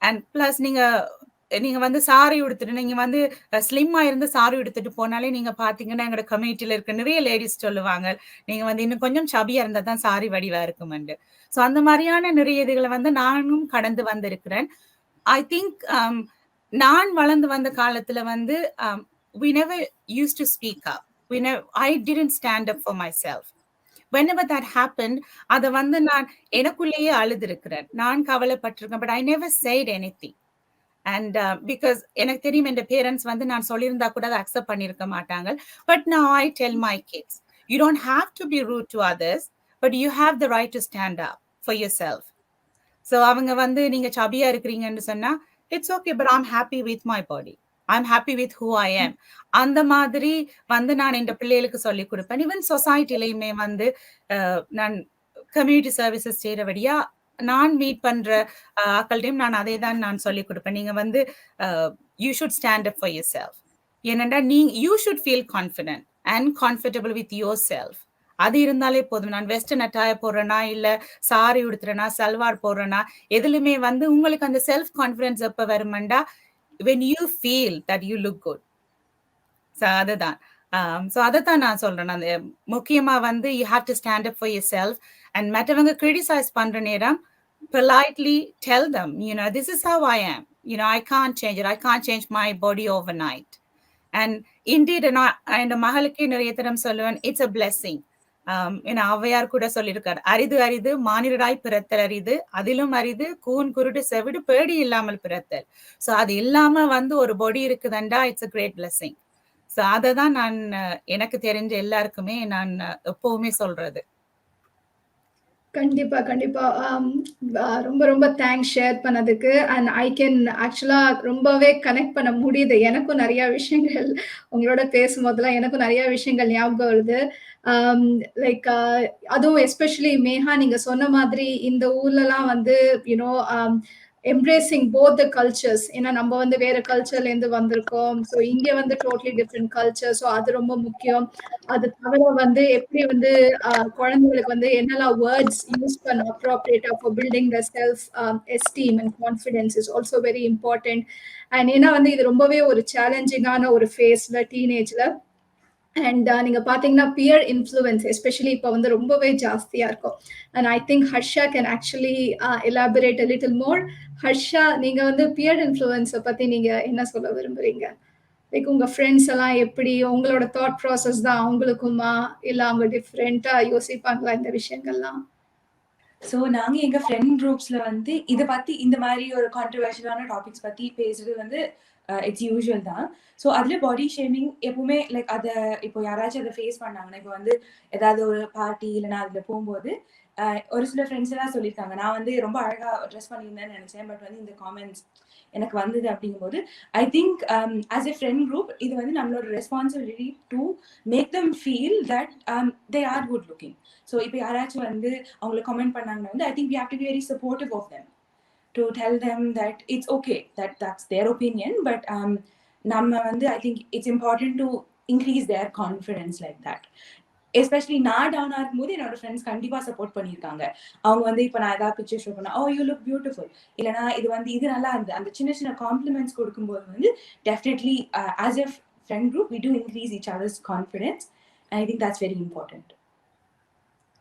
அண்ட் பிளஸ் நீங்க வந்து சாரி உடுத்துட்டு நீங்க வந்து ஸ்லிம்மா இருந்து சாரி உடுத்துட்டு போனாலே நீங்க பாத்தீங்கன்னா எங்களோட கம்யூனிட்டியில இருக்க நிறைய லேடிஸ் சொல்லுவாங்க, நீங்க வந்து இன்னும் கொஞ்சம் சபியா இருந்தா தான் சாரி வடிவா இருக்குமெண்டு. ஸோ அந்த மாதிரியான நிறைய இதுகளை வந்து நானும் கடந்து வந்திருக்கிறேன். I think நான் வளர்ந்து வந்த காலத்துல வந்து we never used to speak up. I didn't stand up for myself. Whenever that happened, அதை வந்து நான் எனக்குள்ளேயே அழுதுருக்கிறேன், நான் கவலைப்பட்டிருக்கேன், but I never said anything. And because எனக்கு தெரியும் என் பேரண்ட்ஸ் வந்து நான் சொல்லியிருந்தா கூட அதை அக்செப்ட் பண்ணியிருக்க மாட்டாங்க. But now I tell my kids, you don't have to be rude to others, but you have the right to stand up for yourself. So அவங்க வந்து நீங்க சபியா இருக்கிறீங்கன்னு சொன்னா it's okay, but I'm happy with my body, I'm happy with who I ஆம். அந்த மாதிரி வந்து நான் என் பிள்ளைகளுக்கு சொல்லிக் கொடுப்பேன். ஈவன் சொசைட்டிலையுமே வந்து நான் கம்யூனிட்டி சர்வீசஸ் செய்யறபடியா நான் மீட் பண்ற ஆக்கள்டையும் நான் அதே தான் நான் சொல்லிக் கொடுப்பேன். நீங்க வந்து you should stand up for yourself. ஏனென்றா you should feel confident and comfortable with yourself. அது இருந்தாலே போதும். நான் வெஸ்டர்ன் அட்டாயர் போடுறேனா, இல்ல சாரி உடுத்துறேனா, சல்வார் போடுறேனா, எதுலுமே வந்து உங்களுக்கு அந்த செல்ஃப் கான்ஃபிடன்ஸ் எப்ப வருமெண்டா when you feel that you look good. So அதுதான். ஸோ அதைத்தான் நான் சொல்றேன். அந்த முக்கியமா வந்து you have to stand up for yourself. and மற்றவங்க கிரிட்டிசைஸ் பண்ற நேரம் politely tell them, this is how I am. I can't change it. I can't change my body overnight. and indeed என் மகளுக்கே நிறைய தரம் சொல்லுவேன், it's a blessing. ஔவையார் கூட சொல்லியிருக்காரு, அரிது அரிது மானிடராய் பிறத்தல் அரிது, அதிலும் அரிது கூன் குருடு செவிடு பேடி இல்லாமல் பிறத்தல். ஸோ அது இல்லாம வந்து ஒரு பாடி இருக்குதுண்டா it's a great blessing. So அதை தான் நான் எனக்கு தெரிஞ்ச எல்லாருக்குமே நான் எப்பவுமே சொல்றது. கண்டிப்பா கண்டிப்பா. ரொம்ப ரொம்ப தேங்க்ஸ் ஷேர் பண்ணதுக்கு. அண்ட் ஐ கேன் ஆக்சுவலா ரொம்பவே கனெக்ட் பண்ண முடியுது. எனக்கும் நிறைய விஷயங்கள் உங்களோட பேசும்போதெல்லாம் எனக்கும் நிறைய விஷயங்கள் ஞாபகம் வருது. லைக் அதுவும் எஸ்பெஷலி மேஹா நீங்க சொன்ன மாதிரி இந்த ஊர்லலாம் வந்து embracing both the cultures. ஏன்னா நம்ம வந்து வேற கல்ச்சர்ல இருந்து வந்திருக்கோம். ஸோ இங்க வந்து டோட்டலி டிஃப்ரெண்ட் கல்ச்சர். ஸோ அது ரொம்ப முக்கியம். அது தவிர வந்து எப்படி வந்து குழந்தைங்களுக்கு வந்து என்னெல்லாம் வேர்ட்ஸ் யூஸ் பண்ண அப்ரோப்ரியேட்டா for building the self esteem and confidence is also very important. And ஏன்னா வந்து இது ரொம்பவே ஒரு சேலஞ்சிங்கான ஒரு ஃபேஸ்ல டீனேஜ்ல. அண்ட் நீங்க பாத்தீங்கன்னா பியர் இன்ஃப்ளூயன்ஸ் எஸ்பெஷலி இப்போ வந்து ரொம்பவே ஜாஸ்தியா இருக்கும். And I think Harsha can actually elaborate a little more. Harsha, நீங்க வந்து பியர் இன்ஃப்ளூயன்ஸை பத்தி நீங்க என்ன சொல்ல விரும்புறீங்க? லைக் உங்க ஃப்ரெண்ட்ஸ் எல்லாம் எப்படி, உங்களோட தாட் ப்ராசஸ் தான் அவங்களுக்குமா, இல்ல அவங்க டிஃப்ரெண்டா யோசிப்பாங்களா இந்த விஷயங்கள்லாம்? ஸோ நாங்க எங்க ஃப்ரெண்ட் குரூப்ஸ்ல வந்து இதை பத்தி இந்த மாதிரி ஒரு கான்ட்ரவர்ஷியலான டாபிக்ஸ் பத்தி பேசுறது வந்து இட்ஸ் யூஷுவல் தான். ஸோ அதுல பாடி ஷேமிங் எப்பவுமே லைக் அதை இப்போ யாராச்சும் அதை ஃபேஸ் பண்ணாங்கன்னா, இப்போ வந்து ஏதாவது ஒரு பார்ட்டி இல்லைன்னா அதுல போகும்போது ஒரு சில ஃப்ரெண்ட்ஸ் எல்லாம் சொல்லியிருக்காங்க, நான் வந்து ரொம்ப அழகா ட்ரெஸ் பண்ணியிருந்தேன்னு நினைச்சேன், பட் வந்து இந்த காமெண்ட்ஸ் எனக்கு வந்தது அப்படிங்கும்போது I think as a friend group இது வந்து நம்மளோட responsibility to make them feel that they are good looking. So இப்போ யாராச்சும் வந்து அவங்களை கமெண்ட் பண்ணாங்கன்னா வந்து I think we have to be very supportive of them. to tell them that it's okay, that that's their opinion, but நம்ம வந்து I think it's important to increase their confidence like that. Especially நான் டவுனா இருக்கும்போது என்னோட friends கண்டிப்பா support பண்ணியிருக்காங்க. அவங்க வந்து இப்போ நான் ஏதாவது பிக்சர் ஷோ பண்ணா, ஓ யூ லுக் பியூட்டிஃபுல், இல்லைனா இது வந்து இது நல்லா இருந்து அந்த சின்ன சின்ன காம்ப்ளிமெண்ட்ஸ் கொடுக்கும்போது வந்து definitely as a friend group we do increase each other's confidence, and I think that's very important.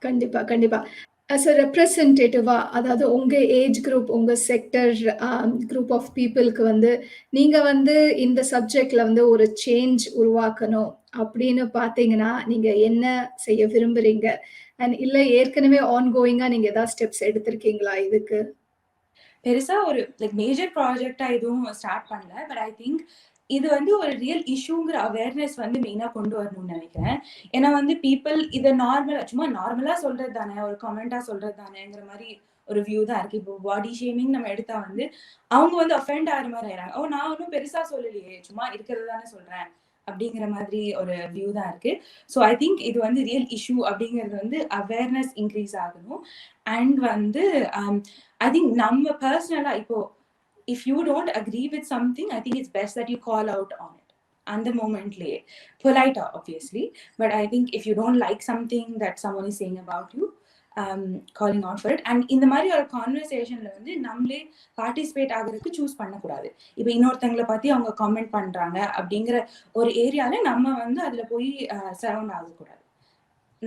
கண்டிப்பா கண்டிப்பா. as a ரெப்ரசன்டேட்டிவா, அதாவது உங்க ஏஜ் குரூப், உங்க செக்டர் குரூப் ஆஃப் பீப்புளுக்கு வந்து நீங்க வந்து இந்த சப்ஜெக்ட்ல வந்து ஒரு சேஞ்ச் உருவாக்கணும் அப்படின்னு பார்த்தீங்கன்னா, நீங்க என்ன செய்ய விரும்புறீங்க? அண்ட் இல்ல ஏற்கனவே ஆன்கோயிங்கா நீங்க ஏதாவது ஸ்டெப்ஸ் எடுத்திருக்கீங்களா இதுக்கு? பெருசா ஒரு லைக் மேஜர் ப்ராஜெக்டா எதுவும் ஸ்டார்ட் பண்ணல, பட் ஐ திங்க் இது வந்து ஒரு ரியல் இஷ்யூங்கிற அவேர்னஸ் வந்து மெயினா கொண்டு வரணும்னு நினைக்கிறேன். ஏன்னா வந்து பீப்புள் இதை சும்மா நார்மலா சொல்றது தானே, ஒரு கமெண்டா சொல்றது தானேங்கிற மாதிரி ஒரு வியூ தான் இருக்கு. இப்போ பாடி ஷேமிங் நம்ம எடுத்தா வந்து அவங்க வந்து அஃபெண்ட் ஆகிற மாதிரி ஆயிடுறாங்க. ஓ நான் ஒன்றும் பெருசா சொல்லலையே, சும்மா இருக்கிறது தானே சொல்றேன் அப்படிங்கிற மாதிரி ஒரு வியூ தான் இருக்கு. ஸோ ஐ திங்க் இது வந்து ரியல் இஷ்யூ அப்படிங்கிறது வந்து அவேர்னஸ் இன்க்ரீஸ் ஆகணும். அண்ட் வந்து ஐ திங்க் நம்ம பர்சனலா இப்போ if you don't agree with something, I think it's best that you call out on it and the momently polite obviously, but I think if you don't like something that someone is saying about you, calling out for it. And in the மாதிரி ஒரு கான்வர்சேஷன்ல வந்து நம்மளே participate ஆகிறதுக்கு choose பண்ணக்கூடாது. இப்போ இன்னொருத்தங்களை பத்தி அவங்க comment பண்றாங்க அப்படிங்கிற ஒரு ஏரியால நம்ம வந்து அதுல போய் சரவுண்ட் ஆகக்கூடாது.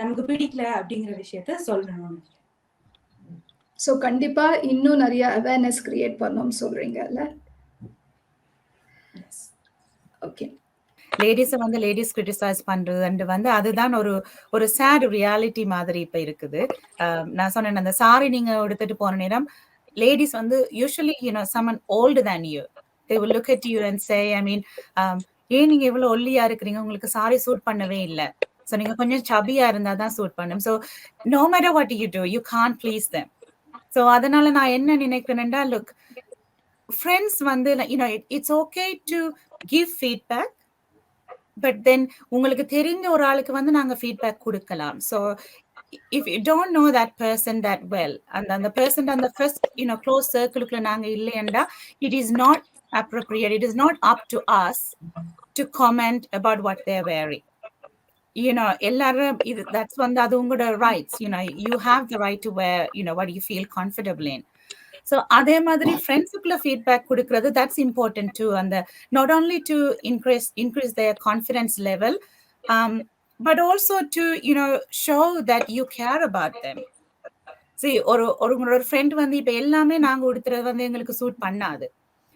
நமக்கு பிடிக்கல அப்படிங்கிற விஷயத்த சொல்லணும். ஸோ கண்டிப்பா இன்னும் நிறைய அவேர்னஸ் கிரியேட் பண்ணணும்னு சொல்றீங்கல்ல? ஓகே. லேடிஸை வந்து லேடிஸ் கிரிட்டிசைஸ் பண்றது வந்து அதுதான் ஒரு சேட் ரியாலிட்டி மாதிரி இப்ப இருக்குது. நான் சொன்னேன், அந்த சாரி நீங்க எடுத்துட்டு போன நேரம் லேடிஸ் வந்து usually someone older than you, they will look at you and say, I mean, ஏன் நீங்க இவ்வளவு ஒல்லியா இருக்கிறீங்க, உங்களுக்கு சாரி சூட் பண்ணவே இல்லை, ஸோ நீங்க கொஞ்சம் சபியா இருந்தாதான் சூட் பண்ணும். So no matter what you do, you can't please them. So அதனால நான் என்ன நினைக்கிறேன்னா, லுக் ஃப்ரெண்ட்ஸ் வந்து it's okay to give feedback, but then உங்களுக்கு தெரிஞ்ச ஒரு ஆளுக்கு வந்து நாங்க ஃபீட்பேக் கொடுக்கலாம். So if you don't know that person that well, அந்த பர்சன் அந்த ஃபர்ஸ்ட் க்ளோஸ் சர்க்கிளுக்குள்ள நாங்க இல்லையண்டா, it is not appropriate, it is not up to us to comment about what they're wearing. எல்லாரும் இது தட்ஸ் வந்து அது உங்களோட rights. you have the right to wear what you feel comfortable in. So அதே மாதிரி ஃப்ரெண்ட்ஸுக்குள்ள ஃபீட்பேக் கொடுக்கறது that's important to அந்த not only to increase there confidence level, but also to show that you care about them. சரி, ஒரு friend வந்து இப்போ எல்லாமே நாங்கள் கொடுத்துறது வந்து எங்களுக்கு சூட் பண்ணாது.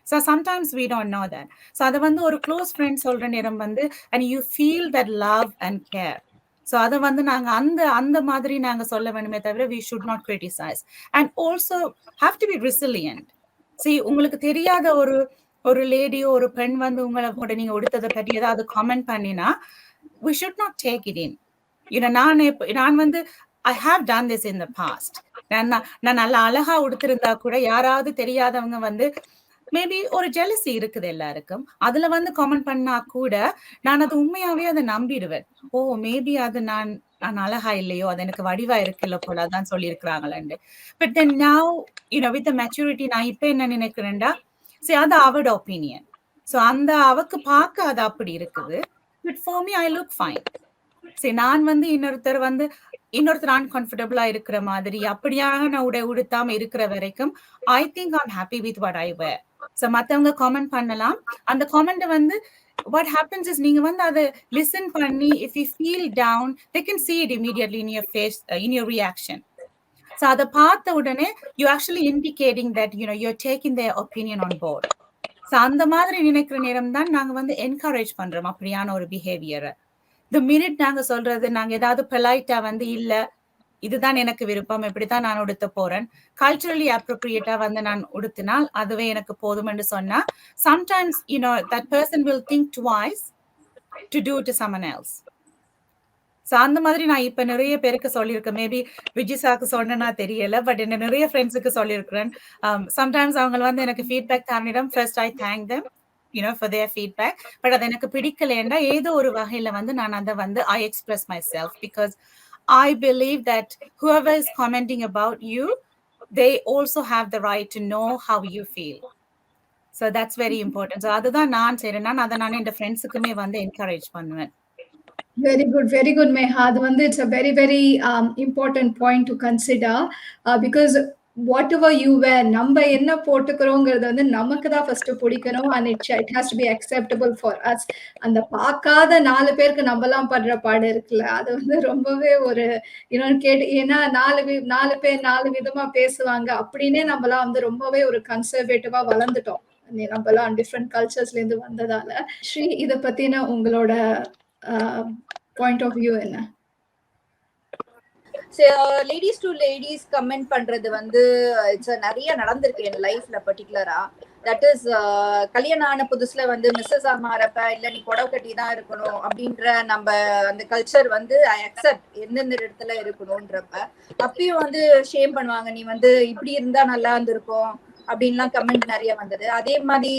So sometimes we don't know that. So அது வந்து ஒரு க்ளோஸ் ஃப்ரெண்ட் சொல்ற நேரம் வந்து and you feel that love and care. So அதை வந்து நாங்க அந்த மாதிரி நாங்க சொல்ல வேணுமே தவிர we should not criticize. And also have to be resilient. See, உங்களுக்கு தெரியாத ஒரு லேடியோ ஒரு பெண் வந்து உங்களை நீங்க உடுத்ததை பற்றி ஏதாவது கமெண்ட் பண்ணினா we should not take it in. நான் வந்து I have done this in the past. நான் நல்லா அழகா உடுத்திருந்தா கூட யாராவது தெரியாதவங்க வந்து மேபி ஒரு ஜெலசி இருக்குது எல்லாருக்கும், அதுல வந்து கமெண்ட் பண்ணா கூட நான் அது உண்மையாவே அதை நம்பிடுவேன். ஓ மேபி அது நான் அழகா இல்லையோ, அது எனக்கு வடிவா இருக்குல்ல போல அதான் சொல்லியிருக்கிறாங்களேன்னு. But then now with the maturity நான் இப்ப என்ன நினைக்கிறேன்டா, சரி அது அவட ஒப்பீனியன். ஸோ அவக்கு பார்க்க அது அப்படி இருக்குது, but for me I look fine. சரி, நான் வந்து இன்னொருத்தர் அன்கம்ஃபர்டபுளா இருக்கிற மாதிரி அப்படியாக நான் உடுத்தாம இருக்கிற வரைக்கும் I think I'm happy with what I wear. So மற்றவங்க காமெண்ட் பண்ணலாம், அந்த காமெண்ட் வந்து what happens is நீங்க வந்து அதை listen பண்ணி if you feel down they can see it immediately in your face, in your reaction. So அதை பார்த்த உடனே you actually indicating that you're taking their opinion on board. So அந்த மாதிரி நினைக்கிற நேரம் தான் நாங்க வந்து என்கரேஜ் பண்றோம் அப்படியான ஒரு பிஹேவியரை. the minute நாங்க சொல்றது, நாங்க ஏதாவது பொலைட்டா வந்து இல்ல இதுதான் எனக்கு விருப்பம், இப்படித்தான் நான் உடுத்த போறேன், கல்ச்சரலி அப்ரோப்ரியேட்டா வந்து நான் உடுத்தினால் அதுவே எனக்கு போதும் என்று சொன்னா sometimes that person will think twice to do it to someone else. So அந்த மாதிரி நான் இப்ப நிறைய பேருக்கு சொல்லியிருக்கேன். மேபி விஜிசாக்கு சொன்னா தெரியல, பட் என்ன நிறைய ஃப்ரெண்ட்ஸுக்கு சொல்லியிருக்கிறேன். சம்டைம்ஸ் அவங்க வந்து எனக்கு ஃபீட்பேக் தரணிடம் first I thank them for their feedback, but அது எனக்கு பிடிக்கலைன்னா ஏதோ ஒரு வகையில வந்து நான் அதை வந்து I express myself, because I believe that whoever is commenting about you, they also have the right to know how you feel. So that's very important. So அதுதான் நான் செய்றேன். நான் அத என் ஃப்ரெண்ட்ஸுக்குமே வந்து என்கரேஜ் பண்ணுவேன். Very good, Meha. அது வந்து it's a very, very important point to consider because whatever you wear, நம்ம என்ன போட்டுக்கிறோங்கிறது வந்து நமக்கு தான் ஃபர்ஸ்ட் பிடிக்கணும் and it has to be acceptable for us. அந்த பார்க்காத 4 பேருக்கு நம்மலாம் படுற பாடு இருக்குல்ல, அது வந்து ரொம்பவே ஒரு கேட்டு ஏன்னா 4 பேர் 4 விதமா பேசுவாங்க அப்படின்னே நம்மலாம் வந்து ரொம்பவே ஒரு கன்சர்வேட்டிவா வளர்ந்துட்டோம். நம்மலாம் டிஃப்ரெண்ட் கல்ச்சர்ஸ்ல இருந்து வந்ததால. ஸ்ரீ, இத பத்தின உங்களோட பாயிண்ட் ஆஃப் வியூ என்ன? லேடிஸ் டு லேடிஸ் கமெண்ட் பண்றது வந்து நிறைய நடந்திருக்கு என் லைஃப்ல பர்டிகுலரா. தட் இஸ் கல்யாணம் ஆன புதுசுல வந்து மிஸ்ஸஸ் ஆமாறப்ப இல்ல நீ புடவை கட்டி தான் இருக்கணும் அப்படின்ற நம்ம அந்த கல்ச்சர் வந்து ஐ அக்செப்ட் எந்தெந்த இடத்துல இருக்கணும்ன்றப்ப அப்பயும் வந்து ஷேம் பண்ணுவாங்க, நீ வந்து இப்படி இருந்தா நல்லா இருந்திருக்கும் அப்படின்லாம் கமெண்ட் நிறைய வந்தது. அதே மாதிரி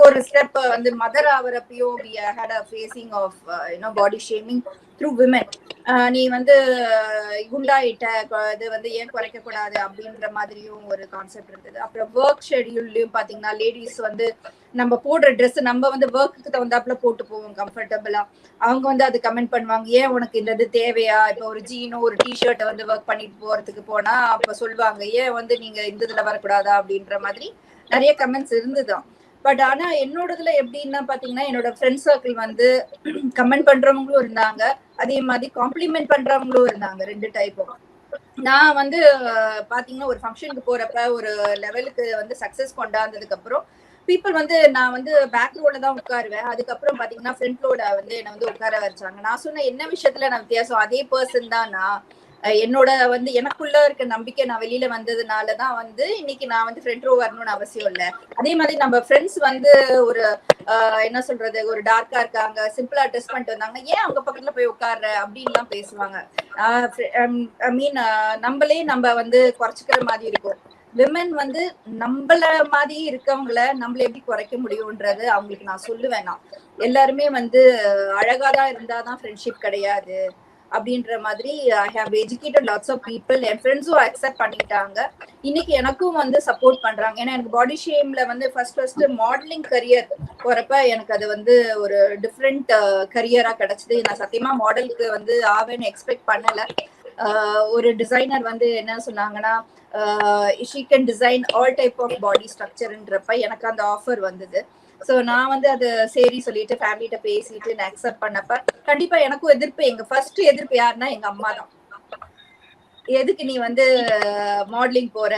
ஒரு ஸ்டெப் வந்து mother ஆகிறப்பையும் we had a facing of body shaming through women. நீ வந்து குண்டாயிட்ட, இது வந்து ஏன் குறைக்க கூடாது அப்படின்ற மாதிரியும் ஒரு கான்செப்ட் இருந்தது. அப்புறம் ஒர்க் ஷெட்யூல்லையும் பாத்தீங்கன்னா லேடிஸ் வந்து நம்ம போடுற ட்ரெஸ் நம்ம வந்து ஒர்க்குக்கு தகுந்தாப்புல போட்டு போவோம் கம்ஃபர்டபுளா. அவங்க வந்து அது கமெண்ட் பண்ணுவாங்க, ஏன் உனக்கு இந்த இது தேவையா? இப்போ ஒரு ஜீனோ ஒரு டிஷர்ட்டை வந்து ஒர்க் பண்ணிட்டு போறதுக்கு போனா அப்ப சொல்லுவாங்க, ஏன் வந்து நீங்க இந்த இதுல வரக்கூடாதா அப்படின்ற மாதிரி நிறைய கமெண்ட்ஸ் இருந்துதான். பட் ஆனா என்னோடதுல எப்படின்னா பாத்தீங்கன்னா என்னோட ஃப்ரெண்ட் சர்க்கிள் வந்து கமெண்ட் பண்றவங்களும் இருந்தாங்க, அதே மாதிரி காம்ப்ளிமெண்ட் பண்றவங்களும் இருந்தாங்க, 2 டைப்பும். நான் வந்து பாத்தீங்கன்னா ஒரு ஃபங்க்ஷனுக்கு போறப்ப ஒரு லெவலுக்கு வந்து சக்சஸ் கொண்டாந்ததுக்கு அப்புறம் பீப்புள் வந்து நான் வந்து பேக் ரோல தான் உட்காருவேன். அதுக்கப்புறம் பாத்தீங்கன்னா ஃப்ரண்ட் ரோட வந்து என்னை வந்து உட்கார வச்சாங்க. நான் சொன்ன என்ன விஷயத்துல நான் வித்தியாசம், அதே பர்சன் தான் நான். என்னோட வந்து எனக்குள்ள இருக்க நம்பிக்கை நான் வெளியில வந்ததுனாலதான் வந்து இன்னைக்கு நான் வந்து ஃப்ரண்ட் ரோ வரணும்னு அவசியம் இல்லை. அதே மாதிரி நம்ம ஃப்ரெண்ட்ஸ் வந்து ஒரு என்ன சொல்றது, ஒரு டார்க்கா இருக்காங்க, சிம்பிளா ட்ரெஸ் பண்ணிட்டு வந்தாங்க, ஏன் அவங்க பக்கத்துல போய் உட்கார்ற அப்படின்லாம் பேசுவாங்க. ஐ மீன் நம்ம வந்து குறைச்சிக்கிற மாதிரி இருக்கும். விமன் வந்து நம்மள மாதிரி இருக்கவங்கள நம்மள எப்படி குறைக்க முடியும்ன்றது அவங்களுக்கு நான் சொல்லுவேன். நான் எல்லாருமே வந்து அழகாதான் இருந்தாதான் ஃப்ரெண்ட்ஷிப் கிடையாது அப்படின்ற மாதிரி I have educated lots of people. என் ஃப்ரெண்ட்ஸும் அக்செப்ட் பண்ணிட்டாங்க. இன்னைக்கு எனக்கும் வந்து சப்போர்ட் பண்றாங்க. ஏன்னா எனக்கு பாடி ஷேம்ல வந்து ஃபர்ஸ்ட் மாடலிங் கரியர் போறப்ப எனக்கு அது வந்து ஒரு டிஃப்ரெண்ட் கரியரா கிடைச்சது. நான் சத்தியமா மாடலுக்கு வந்து ஆவேன்னு எக்ஸ்பெக்ட் பண்ணல. ஒரு டிசைனர் வந்து என்ன சொன்னாங்கன்னா she can design all type of body structureன்றப்ப எனக்கு அந்த ஆஃபர் வந்தது. சோ நான் வந்து அது சரி சொல்லிட்டு ஃபேமிலிட்ட பேசிட்டு நான் அக்செப்ட் பண்ணப்ப கண்டிப்பா எனக்கும் எதிர்ப்பு. எங்க ஃபர்ஸ்ட் எதிர்ப்பு யாருன்னா எங்க அம்மா தான். எதுக்கு நீ வந்து மாடலிங் போற,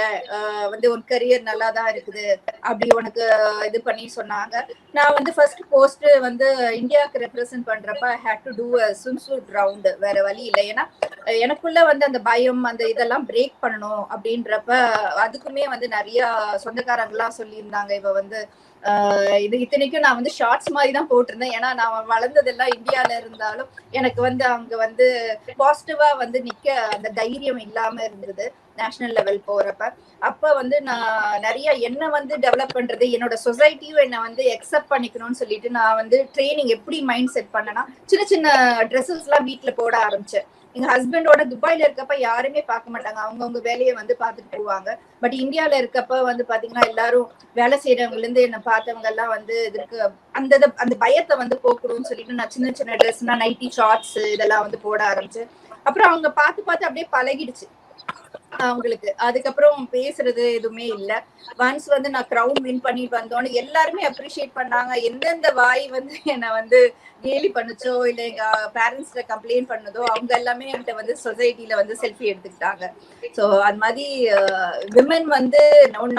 வந்து உன் கரியர் நல்லா தான் இருக்குது அப்படி உனக்கு இது பண்ணி சொன்னாங்க. நான் வந்து ஃபர்ஸ்ட் போஸ்ட் வந்து இந்தியாவுக்கு ரெப்ரசென்ட் பண்றப்ப I had to do a swimsuit round. வேற வழி இல்லை. ஏன்னா எனக்குள்ள வந்து அந்த பயம் அந்த இதெல்லாம் பிரேக் பண்ணணும் அப்படின்றப்ப அதுக்குமே வந்து நிறைய சொந்தக்காரங்கெல்லாம் சொல்லியிருந்தாங்க, இவ வந்து இது இத்தனைக்கும் நான் வந்து ஷார்ட்ஸ் மாதிரி தான் போட்டிருந்தேன். ஏன்னா நான் வளர்ந்ததெல்லாம் இந்தியால இருந்தாலும் எனக்கு வந்து அங்க வந்து பாசிட்டிவா வந்து நிக்க அந்த தைரியம் இல்லாம இருந்தது நேஷனல் லெவல் போறப்ப. அப்ப வந்து நான் நிறைய என்ன வந்து டெவலப் பண்றது, என்னோட சொசைட்டியும் என்ன வந்து அக்செப்ட் பண்ணிக்கணும்னு சொல்லிட்டு நான் வந்து ட்ரைனிங் எப்படி மைண்ட் செட் பண்ணேன்னா சின்ன சின்ன ட்ரெஸ்ஸஸ் எல்லாம் வீட்டுல போட ஆரம்பிச்சேன். எங்க ஹஸ்பண்டோட துபாயில இருக்கப்ப யாருமே பார்க்க மாட்டாங்க, அவங்கவுங்க வேலையை வந்து பார்த்துட்டு போவாங்க. பட் இந்தியால இருக்கப்ப வந்து பாத்தீங்கன்னா எல்லாரும் வேலை செய்யறவங்கல இருந்து என்ன பார்த்தவங்க எல்லாம் வந்து இதுக்கு அந்த பயத்தை வந்து போக்கணும்னு சொல்லிட்டு நான் சின்ன சின்ன ட்ரெஸ்னா நைட்டி ஷார்ட்ஸ் இதெல்லாம் வந்து போட ஆரம்பிச்சேன். அப்புறம் அவங்க பார்த்து அப்படியே பழகிடுச்சு அவங்களுக்கு. அதுக்கப்புறம் பேசுறது எதுவுமே இல்ல. ஒன்ஸ் வந்து நான் கிரவுன் வின் பண்ணிட்டு வந்தோன்னு எல்லாருமே அப்ரிஷியேட் பண்ணாங்க. எந்தெந்த வாய் வந்து என்ன வந்து கேலி பண்ணுச்சோ இல்ல எங்க பேரண்ட்ஸ்ல கம்ப்ளைண்ட் பண்ணதோ அவங்க எல்லாமே என்கிட்ட வந்து சொசைட்டில வந்து செல்ஃபி எடுத்துக்கிட்டாங்க. சோ அது மாதிரி விமன் வந்து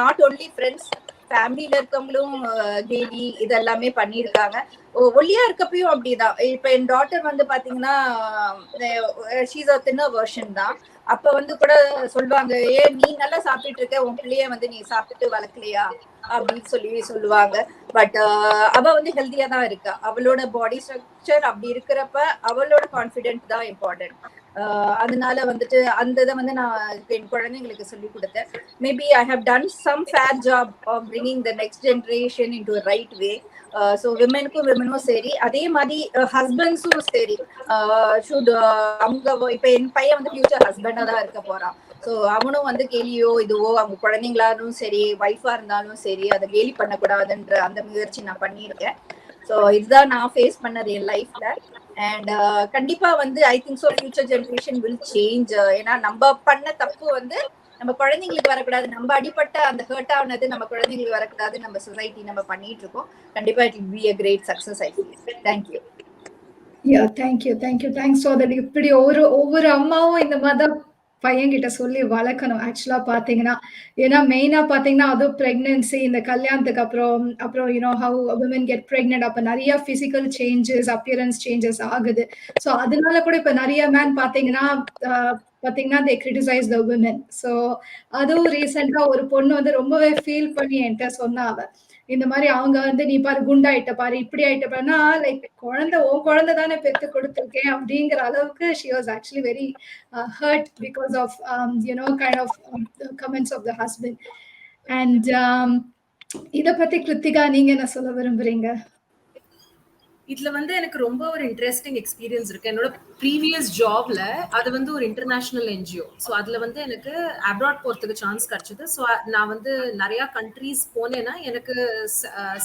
நாட் ஓன்லி ஃப்ரெண்ட்ஸ், ஃபேமிலியில இருக்கவங்களும் கேலி இதெல்லாமே பண்ணிருக்காங்க. ஒல்லியா இருக்கப்பயும் அப்படிதான். இப்ப என் டாட்டர் வந்து பாத்தீங்கன்னா ஷீஸ் அ தின்னர் வெர்ஷன் தான். அப்ப வந்து கூட சொல்லுவாங்க, ஏன் நீ நல்லா சாப்பிட்டு இருக்க, உன் பிள்ளைய வந்து நீ சாப்பிட்டு வளர்க்கலையா அப்படின்னு சொல்லுவாங்க. பட் அவ வந்து ஹெல்த்தியா தான் இருக்கா. அவளோட பாடி ஸ்ட்ரக்சர் அப்படி இருக்கிறப்ப அவளோட கான்பிடென்ட் தான் இம்பார்ட்டன்ட். அதனால வந்துட்டு அந்த இதை வந்து நான் என் குழந்தைங்களுக்கு சொல்லி கொடுத்தேன். Maybe I have done some fair job of bringing the next generation in to right way. So விமனும் சரி, அதே மாதிரி ஹஸ்பண்ட்ஸும் சரி ஷுட் அவங்க இப்ப என் பையன் வந்து ஃபியூச்சர் ஹஸ்பண்டா தான் இருக்க போறான். ஸோ அவனும் வந்து கேலியோ இதுவோ அவங்க குழந்தைங்களாலும் சரி ஒய்ஃபா இருந்தாலும் சரி அதை கேலி பண்ணக்கூடாதுன்ற அந்த முயற்சி நான் பண்ணியிருக்கேன். ஸோ இதுதான் நான் ஃபேஸ் பண்ணது என் லைஃப்ல. அண்ட் கண்டிப்பா வந்து I think so future generation will change. ஏன்னா நம்ம பண்ண தப்பு வந்து நம்ம குழந்தைங்களுக்கு வரக்கூடாது, நம்ம அடிப்பட்ட அந்த ஹர்ட் ஆனது நம்ம குழந்தைங்களுக்கு வரக்கூடாது, நம்ம சொசைட்டி நம்ம பண்ணிட்டு இருக்கோம். கண்டிப்பா it will be a great success I feel. Thank you. Yeah, thank you. Thanks for that. இப்படி ஒவ்வொரு அம்மாவும் இந்த மாதிரி பையன்கிட்ட சொல்லி வளர்க்கணும் ஆக்சுவலா பாத்தீங்கன்னா. ஏன்னா மெயினா பாத்தீங்கன்னா அதுவும் பிரெக்னன்சி இந்த கல்யாணத்துக்கு அப்புறம் ஹவு விமன் கெட் பிரெக்னன்ட், அப்ப நிறைய பிசிக்கல் சேஞ்சஸ் அப்பியரன்ஸ் சேஞ்சஸ் ஆகுது. ஸோ அதனால கூட இப்ப நிறைய மேன் பாத்தீங்கன்னா they criticize the women. So அதுவும் ரீசெண்டா ஒரு பொண்ணு வந்து ரொம்பவே ஃபீல் பண்ணி என்கிட்ட சொன்னா. அவ இந்த மாதிரி அவங்க வந்து நீ பாரு குண்டாயிட்ட பாரு இப்படி ஆயிட்ட பாருன்னா லைக் குழந்தை தானே பெத்து கொடுத்துருக்கேன் அப்படிங்கிற அளவுக்கு she was actually very hurt because of kind of comments of the husband. And இத பத்தி கிருத்திகா நீங்க என்ன சொல்ல விரும்புறீங்க? இதுல வந்து எனக்கு ரொம்ப ஒரு இன்ட்ரெஸ்டிங் எக்ஸ்பீரியன்ஸ் இருக்கு. என்னோட ப்ரீவியஸ் ஜாப்ல அது வந்து ஒரு இன்டர்நேஷனல் என்ஜிஓ. ஸோ அதுல வந்து எனக்கு அப்ராட் போறதுக்கு சான்ஸ் கிடைச்சது. ஸோ நான் வந்து நிறைய கண்ட்ரீஸ் போனேன்னா எனக்கு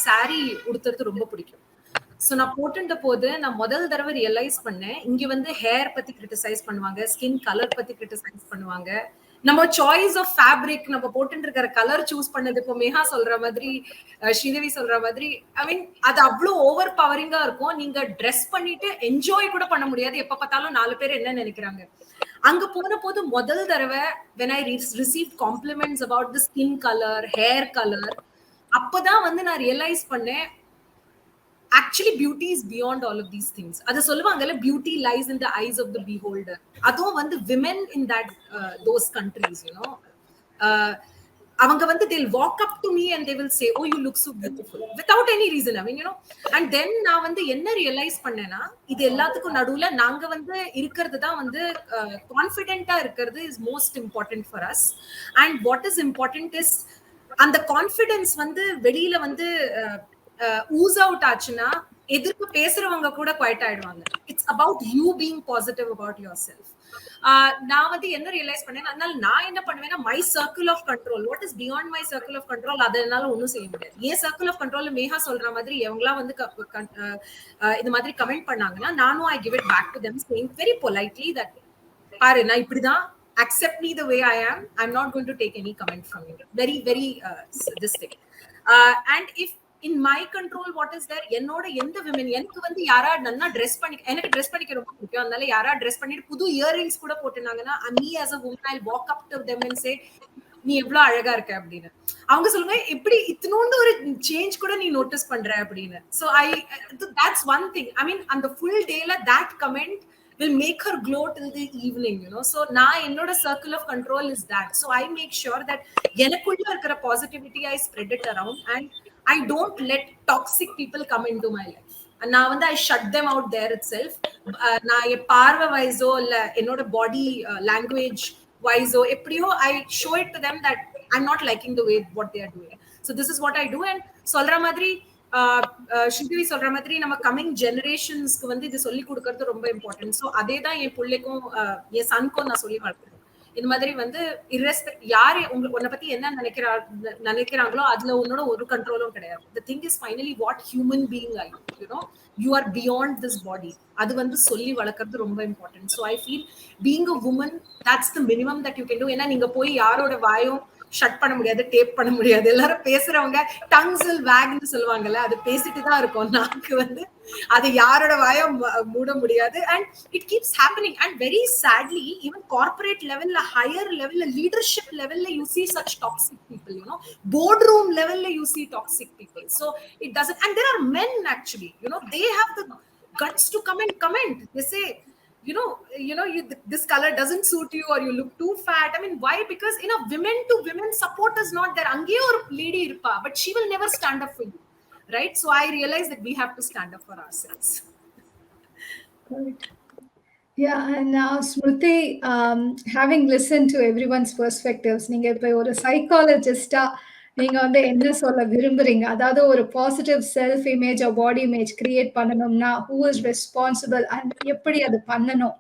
சாரி உடுத்துறது ரொம்ப பிடிக்கும். ஸோ நான் போட்டுட்ட போது நான் முதல் தடவை ரியலைஸ் பண்ணேன், இங்க வந்து ஹேர் பத்தி கிரிட்டிசைஸ் பண்ணுவாங்க, ஸ்கின் கலர் பத்தி கிரிட்டிசைஸ் பண்ணுவாங்க, நம்ம சாய்ஸ் ஆஃப் ஃபேப்ரிக் நம்ம போட்டு இருக்கிற கலர் சூஸ் பண்ணது. இப்போ மேகா சொல்ற மாதிரி, ஸ்ரீதேவி சொல்ற மாதிரி, ஐ மீன் அது அவ்வளவு ஓவர் பவரிங்கா இருக்கும். நீங்க ட்ரெஸ் பண்ணிட்டு என்ஜாய் கூட பண்ண முடியாது. எப்ப பார்த்தாலும் 4 பேர் என்ன நினைக்கிறாங்க. அங்க போன போது முதல் தடவை when I received compliments about the skin color, hair color, அப்பதான் வந்து நான் ரியலைஸ் பண்ணேன் actually beauty is beyond all of these things. அது சொல்லுவாங்கல்ல, beauty lies in the eyes of the beholder. அதுவும் வந்து women in that those countries, அவங்க வந்து they'll walk up to me and they will say, oh you look so beautiful, without any reason. I mean, and then நான் வந்து என்ன realise பண்ணேன்னா, இது எல்லாத்துக்கும் நடுவுல நாங்க வந்து இருக்கிறது தான் வந்து கான்ஃபிடென்ட்டா இருக்கிறது is most important for us. And what is important is அந்த கான்ஃபிடென்ஸ் வந்து வெளியில வந்து ஊஸ் அவுட் ஆச்சுன்னா எதிர்ப்பு பேசுறவங்க கூட குவைட் ஆயிடுவாங்க. It's about you being positive about yourself. நான் வந்து என்ன ரியலைஸ் பண்ணேன், அதனால நான் என்ன பண்ணுவேன்னா my circle of control, what is beyond my circle of control, அதனால ஒன்றும் செய்ய முடியாது. ஏன் சர்க்கிள் ஆஃப் கண்ட்ரோல் மேகா சொல்ற மாதிரி எவங்களாம் வந்து இந்த மாதிரி கமெண்ட் பண்ணாங்கன்னா நானும் I give it back to them saying very politely that பாரு நான் இப்படிதான், accept me the way I am, I'm not going to take any comment from you. Very this thing. And if in my control what is there, என்னோட எந்த women எனக்கு வந்து யாரா நல்லா dress பண்ணி, எனக்கு ட்ரெஸ் பண்ணிக்க ரொம்ப பிடிக்கும், அதனால யாரா ட்ரெஸ் பண்ணிட்டு புது இயரிங்ஸ் கூட போட்டுனாங்கன்னா me as a woman I'll walk up to them and say நீ எவ்வளவு அழகா இருக்க அப்படின்னு. அவங்க சொல்லுங்க எப்படி இத்தனோண்டு ஒரு சேஞ்ச் கூட நீ நோட்டீஸ் பண்ற அப்படின்னு. So that's one thing. I mean on the full dayல that comment will make her glow till the evening, So நான் என்னோட circle of control is that. So I make sure that எனக்குள்ள இருக்கிற positivity I spread it around and I don't let toxic people come into my life. And now I shut them out there itself. நான் பார்வை வைஸோ இல்ல என்னோட body language வைஸோ எப்படியோ I show it to them that I'm not liking the way what they are doing. So this is what I do. And சொல்ற மாதிரி ஸ்ரீதேவி சொல்ற மாதிரி நம்ம கமிங் ஜெனரேஷன்ஸ்க்கு வந்து இது சொல்லி கொடுக்கறது ரொம்ப இம்பார்ட்டன்ட். ஸோ அதே தான் என் பிள்ளைக்கும் என் சனுக்கும் நான் சொல்லி வளர்க்கிறேன். இந்த மாதிரி வந்து irrespective யாரு உன்னை பத்தி என்ன நினைக்கிறாங்களோ அதுல உன்னோட ஒரு கண்ட்ரோலும் கிடையாது. The thing is finally what human being are you, you are beyond this body. அது வந்து சொல்லி வளர்க்கறது ரொம்ப important. So I feel being a woman, that's the minimum that you can do. ஏன்னா நீங்க போய் யாரோட வாயும் ஷட் பண்ண முடியாது, டேப் பண்ண முடியாது. எல்லாரும் பேசுறவங்க டங்ஸில் வேக்னு சொல்லுவாங்கல்ல, அது பேசிட்டு தான் இருக்கும். நாக்கு வந்து அது யாரோட வாயம் மூட முடியாது. And it keeps happening. And very sadly even corporate level, higher level, leadership level you see such toxic people, boardroom level you see toxic people. So it doesn't. And there are men actually, they have the guts to come and comment. They say this color doesn't suit you or you look too fat. I mean why? Because women to women support is not there. Ange or lady irpa, but she will never stand up for you, right? So I realize that we have to stand up for ourselves. Right. Yeah, and now Smriti, having listened to everyone's perspectives, நீங்க இப்ப ஒரு சைக்காலஜிஸ்டா நீங்க வந்து என்ன சொல்ல விரும்புறீங்க? அதாவது ஒரு பாசிட்டிவ் செல்ஃப் இமேஜ் பாடி இமேஜ் கிரியேட் பண்ணணும்னா who is responsible and எப்படி அது பண்ணணும்?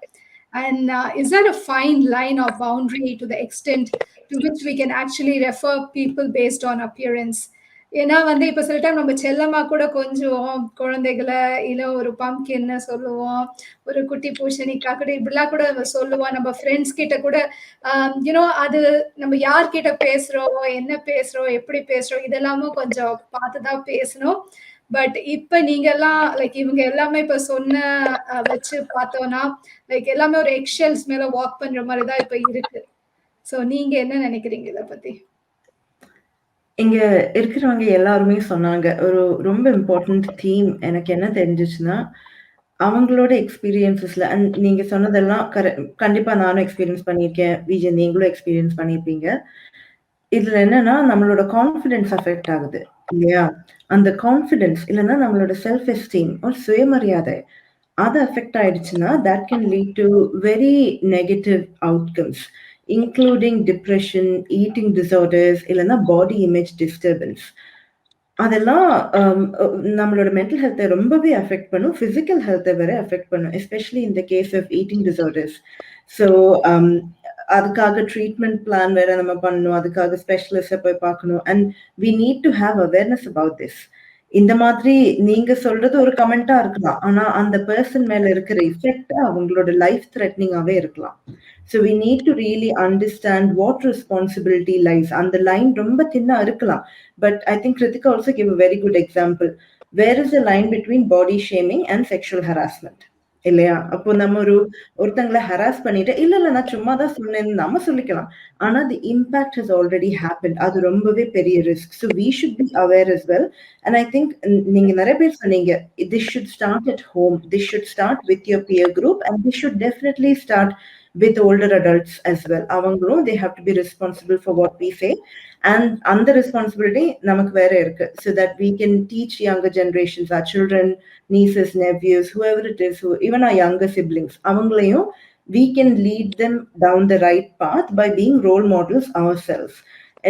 And is there a fine line or boundary to the extent to which we can actually refer people based on appearance? ஏன்னா வந்து இப்ப சில டைம் நம்ம செல்லமா கூட கொஞ்சுவோம் குழந்தைகளை, இல்ல ஒரு பம்ப்கின்னு சொல்லுவோம், ஒரு குட்டி பூசணிக்காய் கூட இப்படிலாம் கூட நம்ம சொல்லுவோம். நம்ம ஃப்ரெண்ட்ஸ் கிட்ட கூட அது நம்ம யார்கிட்ட பேசுறோம், என்ன பேசுறோம், எப்படி பேசுறோம் இதெல்லாமும் கொஞ்சம் பார்த்து தான் பேசணும். பட் இப்ப நீங்கலாம் லைக் இவங்க எல்லாமே இப்ப சொன்ன வச்சு பார்த்தோம்னா, லைக் எல்லாமே ஒரு எக்ஷெல்ஸ் மேல வாக் பண்ற மாரி தான் இப்ப இருக்கு. சோ நீங்க என்ன நினைக்கிறீங்க இத பத்தி? இங்க இருக்கிறவங்க எல்லாருமே சொன்னாங்க. ஒரு ரொம்ப இம்பார்ட்டன்ட் தீம் எனக்கு என்ன தெரிஞ்சுச்சுன்னா, அவங்களோட எக்ஸ்பீரியன்ஸஸ்ல நீங்க சொன்னதெல்லாம் கண்டிப்பா நானும் எக்ஸ்பீரியன்ஸ் பண்ணியிருக்கேன். விஜய் நீங்களும் எக்ஸ்பீரியன்ஸ் பண்ணியிருப்பீங்க. இதுல என்னன்னா நம்மளோட கான்ஃபிடன்ஸ் அஃபெக்ட் ஆகுது இல்லையா? அந்த கான்ஃபிடன்ஸ் இல்லைன்னா நம்மளோட செல்ஃப் எஸ்டீம் ஒரு சுயமரியாதை அது அஃபெக்ட் ஆயிடுச்சுன்னா that can lead to very negative outcomes including depression, eating disorders இல்லைன்னா body image disturbance. அதெல்லாம் நம்மளோட மென்டல் ஹெல்த்தை ரொம்பவே அஃபெக்ட் பண்ணும், பிசிக்கல் ஹெல்த்தை வேற அஃபெக்ட் பண்ணும், எஸ்பெஷலி இந்த case of eating disorders. So அதுக்காக ட்ரீட்மெண்ட் பிளான் வேற நம்ம பண்ணணும், அதுக்காக ஸ்பெஷலிஸ்டை போய் பார்க்கணும். And we need to have awareness about this. இந்த மாதிரி நீங்க சொல்றது ஒரு கமெண்டா இருக்கலாம், ஆனா அந்த பர்சன் மேல இருக்கிற இஃபெக்ட் அவங்களோட லைஃப் த்ரெட்னிங்காவே இருக்கலாம். So we need to really understand what responsibility lies. அந்த லைன் ரொம்ப தின்னா இருக்கலாம், but I think Kritika also give a very good example. Where is the line between body shaming and sexual harassment இல்லையா? அப்போ நம்ம ஒருத்தங்களை ஹராஸ் பண்ணிட்டு இல்ல நான் சும்மா தான் சொன்னேன்னு நம்ம சொல்லிக்கலாம், ஆனா the impact has already happen. அது ரொம்பவே பெரிய risk. So we should be aware as well. And I think நீங்க நிறைய பேர் சொன்னீங்க, this should start at home, this should start with your peer group, and this should definitely start with older adults as well. அவங்களும் they have to be responsible for what we say, and அந்த responsibility நமக்கு வேற இருக்கு, so that we can teach younger generations, our children, nieces, nephews, whoever it is, even our younger siblings, அவங்களையும் we can lead them down the right path by being role models ourselves.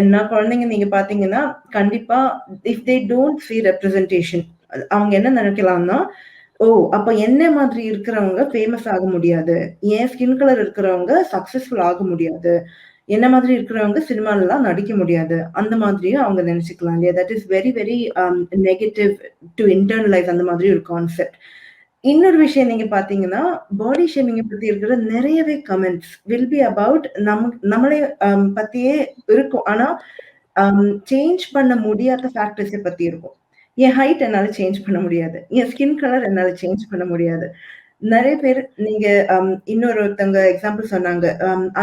என்ன குழந்தைங்க நீங்க பாத்தீங்கன்னா கண்டிப்பா if they don't see representation, அவங்க என்ன நினைக்கலாம்னா, ஓ அப்ப என்ன மாதிரி இருக்கிறவங்க ஃபேமஸ் ஆக முடியாது, ஏன் ஸ்கின் கலர் இருக்கிறவங்க சக்சஸ்ஃபுல் ஆக முடியாது, என்ன மாதிரி இருக்கிறவங்க சினிமாலாம் நடிக்க முடியாது, அந்த மாதிரியும் அவங்க நினைச்சுக்கலாம் இல்லையா? That is very very negative to internalise அந்த மாதிரி ஒரு கான்செப்ட். இன்னொரு விஷயம் நீங்க பாத்தீங்கன்னா, பாடி ஷேமிங்கை பத்தி இருக்கிற நிறையவே கமெண்ட்ஸ் வில் பி அபவுட் நம்மளே பத்தியே இருக்கும், ஆனா சேஞ்ச் பண்ண முடியாத ஃபேக்டர்ஸை பத்தி இருக்கும். என் ஹைட் என்னால சேஞ்ச் பண்ண முடியாது, என் ஸ்கின் கலர் என்னால சேஞ்ச் பண்ண முடியாது. நிறைய பேர் நீங்க இன்னொருத்தவங்க எக்ஸாம்பிள் சொன்னாங்க,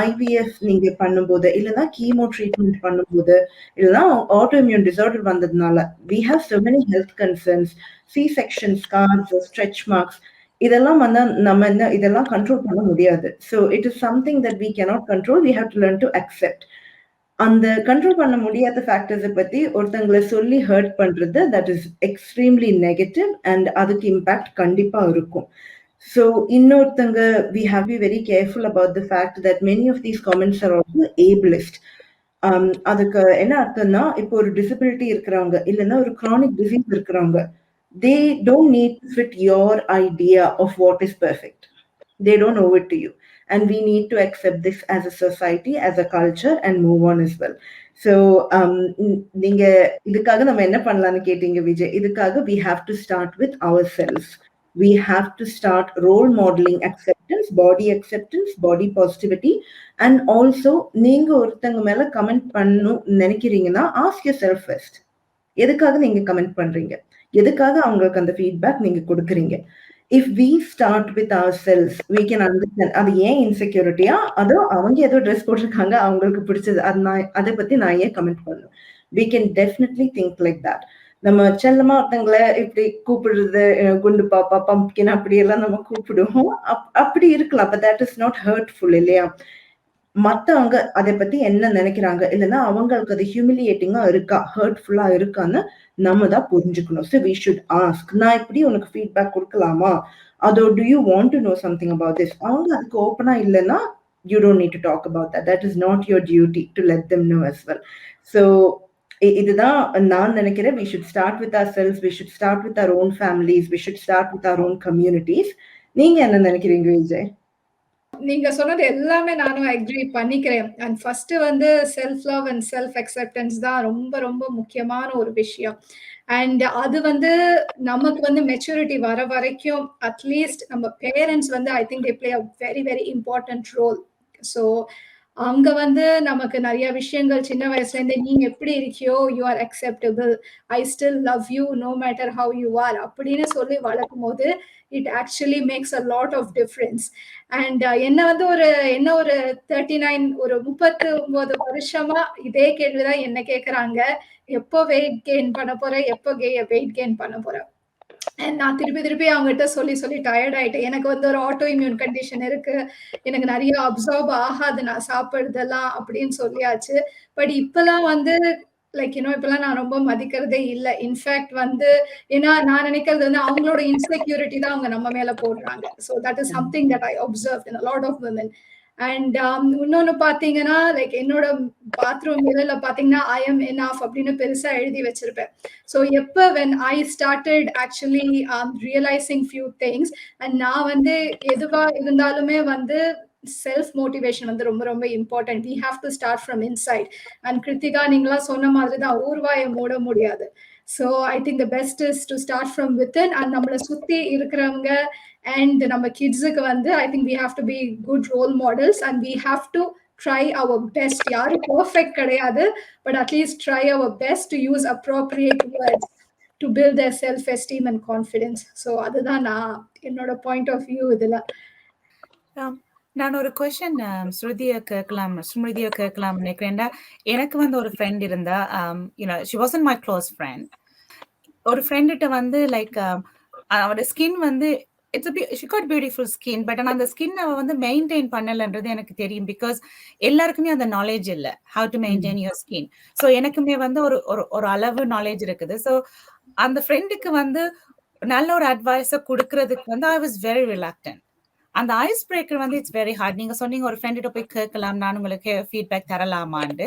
ஐவிஎஃப் நீங்க பண்ணும்போது இல்லைன்னா கீமோ ட்ரீட்மெண்ட் பண்ணும்போது இல்லைன்னா ஆட்டோ இம்யூன் டிசார்டர் வந்ததுனால we have so many health concerns, C-section scars, stretch marks, இதெல்லாம் வந்து நம்ம இதெல்லாம் கண்ட்ரோல் பண்ண முடியாது. So it is something that we cannot control, we have to learn to accept. அந்த கண்ட்ரோல் பண்ண முடியாத ஃபேக்டர்ஸை பத்தி ஒருத்தங்களை சொல்லி ஹர்ட் பண்றது that is extremely negative, and அதுக்கு இம்பாக்ட் கண்டிப்பா இருக்கும். So இன்னொருத்தங்க we have to be very careful about the fact that many of these comments are also ableist. அதுக்கு என்ன அர்த்தம்னா, இப்போ ஒரு டிசபிலிட்டி இருக்கிறவங்க இல்லைன்னா ஒரு chronic disease இருக்கிறவங்க, they don't need to fit your idea of what is perfect. They don't owe it to you, and we need to accept this as a society, as a culture, and move on as well. So நீங்க இதுக்காக நம்ம என்ன பண்ணலாம்னு கேட்டீங்க விஜய். இதுக்காக we have to start with ourselves. We have to start role modeling acceptance, body positivity, and also நீங்க ஒருத்தங்க மேல கமெண்ட் பண்ணணும் நினைக்கிறீங்கன்னா ask yourself first, எதுக்காக நீங்க கமெண்ட் பண்றீங்க, எதுக்காக அவங்களுக்கு அந்த ஃபீட்பேக் நீங்க கொடுக்குறீங்க. If we start with ourselves, we can understand அது ஏன் இன்செக்யூரிட்டியா, அதோ அவங்க ஏதோ ட்ரெஸ் போட்டிருக்காங்க அவங்களுக்கு பிடிச்சது, அதை பத்தி நான் ஏன் கமெண்ட் பண்ணணும். We can definitely think like that. நம்ம செல்லமா ஒருத்தங்களை இப்படி கூப்பிடுறது, குண்டு பாப்பா, பம்ப்கின் அப்படியெல்லாம் நம்ம கூப்பிடுவோம், அப்படி இருக்கலாம், but that is not hurtful இல்லையா? மத்தவங்க அதை பத்தி என்ன நினைக்கிறாங்க, இல்லைன்னா அவங்களுக்கு அது ஹியூமிலியேட்டிங்கா இருக்கா, ஹர்ட்ஃபுல்லா இருக்கான்னு நம்ம தான் புரிஞ்சுக்கணும். So we should ask, நான் இப்படி உனக்கு ஃபீட்பேக் கொடுக்கலாமா, அதோ do you want to know something about this, அவங்க அதுக்கு ஓப்பனா இல்லைன்னா you don't need to talk about that. That is not your duty to let them know as well. So இதுதான் நான் நினைக்கிறேன். we should start with ourselves, we should start with our own families, we should start with our own communities. நீங்க என்ன நினைக்கிறீங்க விஜய்? நீங்க சொன்னது எல்லாமே நானும் அக்ரி பண்ணிக்கிறேன். அண்ட் ஃபர்ஸ்ட் வந்து self love and self acceptance தான் ரொம்ப ரொம்ப முக்கியமான ஒரு விஷயம். அண்ட் அது வந்து நமக்கு வந்து மெச்சூரிட்டி வர வரைக்கும் அட்லீஸ்ட் நம்ம பேரண்ட்ஸ் வந்து I think they play a very very important role. So அங்க வந்து நமக்கு நிறைய விஷயங்கள் சின்ன வயசுல இருந்து நீ எப்படி இருக்கியோ you are acceptable, I still love you no matter how you are அப்படின்னு சொல்லி வளர்க்கும் போது it actually makes a lot of difference. And என்ன ஒரு 39 ஒரு 39 வருஷமா இதே கேள்விதான் என்ன கேக்குறாங்க. எப்போ வெயிட் கெயின் பண்ண போற, எப்போ வெயிட் கெயின் பண்ண போற. And நான் திருப்பி திருப்பி அவங்ககிட்ட சொல்லி சொல்லி டயர்ட் ஆயிட்டேன். எனக்கு வந்து ஒரு ஆட்டோ இம்யூன் கண்டிஷன் இருக்கு. எனக்கு நிறைய அப்சார்ப் ஆகாது நான் சாப்பிடுறதெல்லாம் அப்படின்னு சொல்லியாச்சு. பட் இப்பலாம் வந்து இப்பலாம் நான் ரொம்ப மதிக்கிறதே இல்ல. இன்ஃபாக்ட் வந்து ஏன்னா நான் நினைக்கிறது வந்து அவங்களோட இன்செக்யூரிட்டி தான் அவங்க நம்ம மேல போடுறாங்க. So that is something that I observed in a lot of women. And இன்னொன்னு பாத்தீங்கன்னா என்னோட பாத்ரூம் மிரர்ல பாத்தீங்கன்னா ஐ எம் எனஃப் அப்படின்னு பெருசா எழுதி வச்சிருப்பேன். ஸோ எப்ப when I started actually realising few things and நான் வந்து எதுவா இருந்தாலுமே வந்து செல்ஃப் மோட்டிவேஷன் வந்து ரொம்ப ரொம்ப important. We have to start from inside. And Kritika நீங்களா சொன்ன மாதிரி தான் ஊர்வாயை மூட முடியாது. So I think the best is to start from within. And நம்மளை சுத்தி இருக்கிறவங்க அண்ட் நம்ம கிட்ஸுக்கு வந்து I think we have to be good role models and we have to try our best. யாரும் பர்ஃபெக்ட் கிடையாது, but at least try our best to use appropriate words to build their self esteem and confidence. So அதுதான் நான் என்னோட point of view இதுல. நான் ஒரு question ஸ்ருதியை கேட்கலாம் நினைக்கிறேன்டா. எனக்கு வந்து ஒரு ஃப்ரெண்ட் இருந்தா, she wasn't my close friend. ஒரு ஃப்ரெண்டுகிட்ட வந்து அவரோட ஸ்கின் வந்து she got beautiful skin, but ஆனா அந்த ஸ்கின் அவ வந்து மெயின்டைன் பண்ணலன்றது எனக்கு தெரியும். பிகாஸ் எல்லாருக்குமே அந்த நாலேஜ் இல்ல how to maintain your skin. So எனக்குமே வந்து ஒரு அளவு நாலேஜ் இருக்குது. ஸோ அந்த ஃப்ரெண்டுக்கு வந்து நல்ல ஒரு அட்வைஸை கொடுக்கறதுக்கு வந்து ஐ வாஸ் வெரி ரிலாக்டன்ட். அந்த ஐஸ் பிரேக்கர் வந்து இட்ஸ் வெரி ஹார்ட். நீங்க சொன்னீங்க ஒரு ஃப்ரெண்ட போய் கேட்கலாம், நான் உங்களுக்கு ஃபீட்பேக் தரலாமான்னு.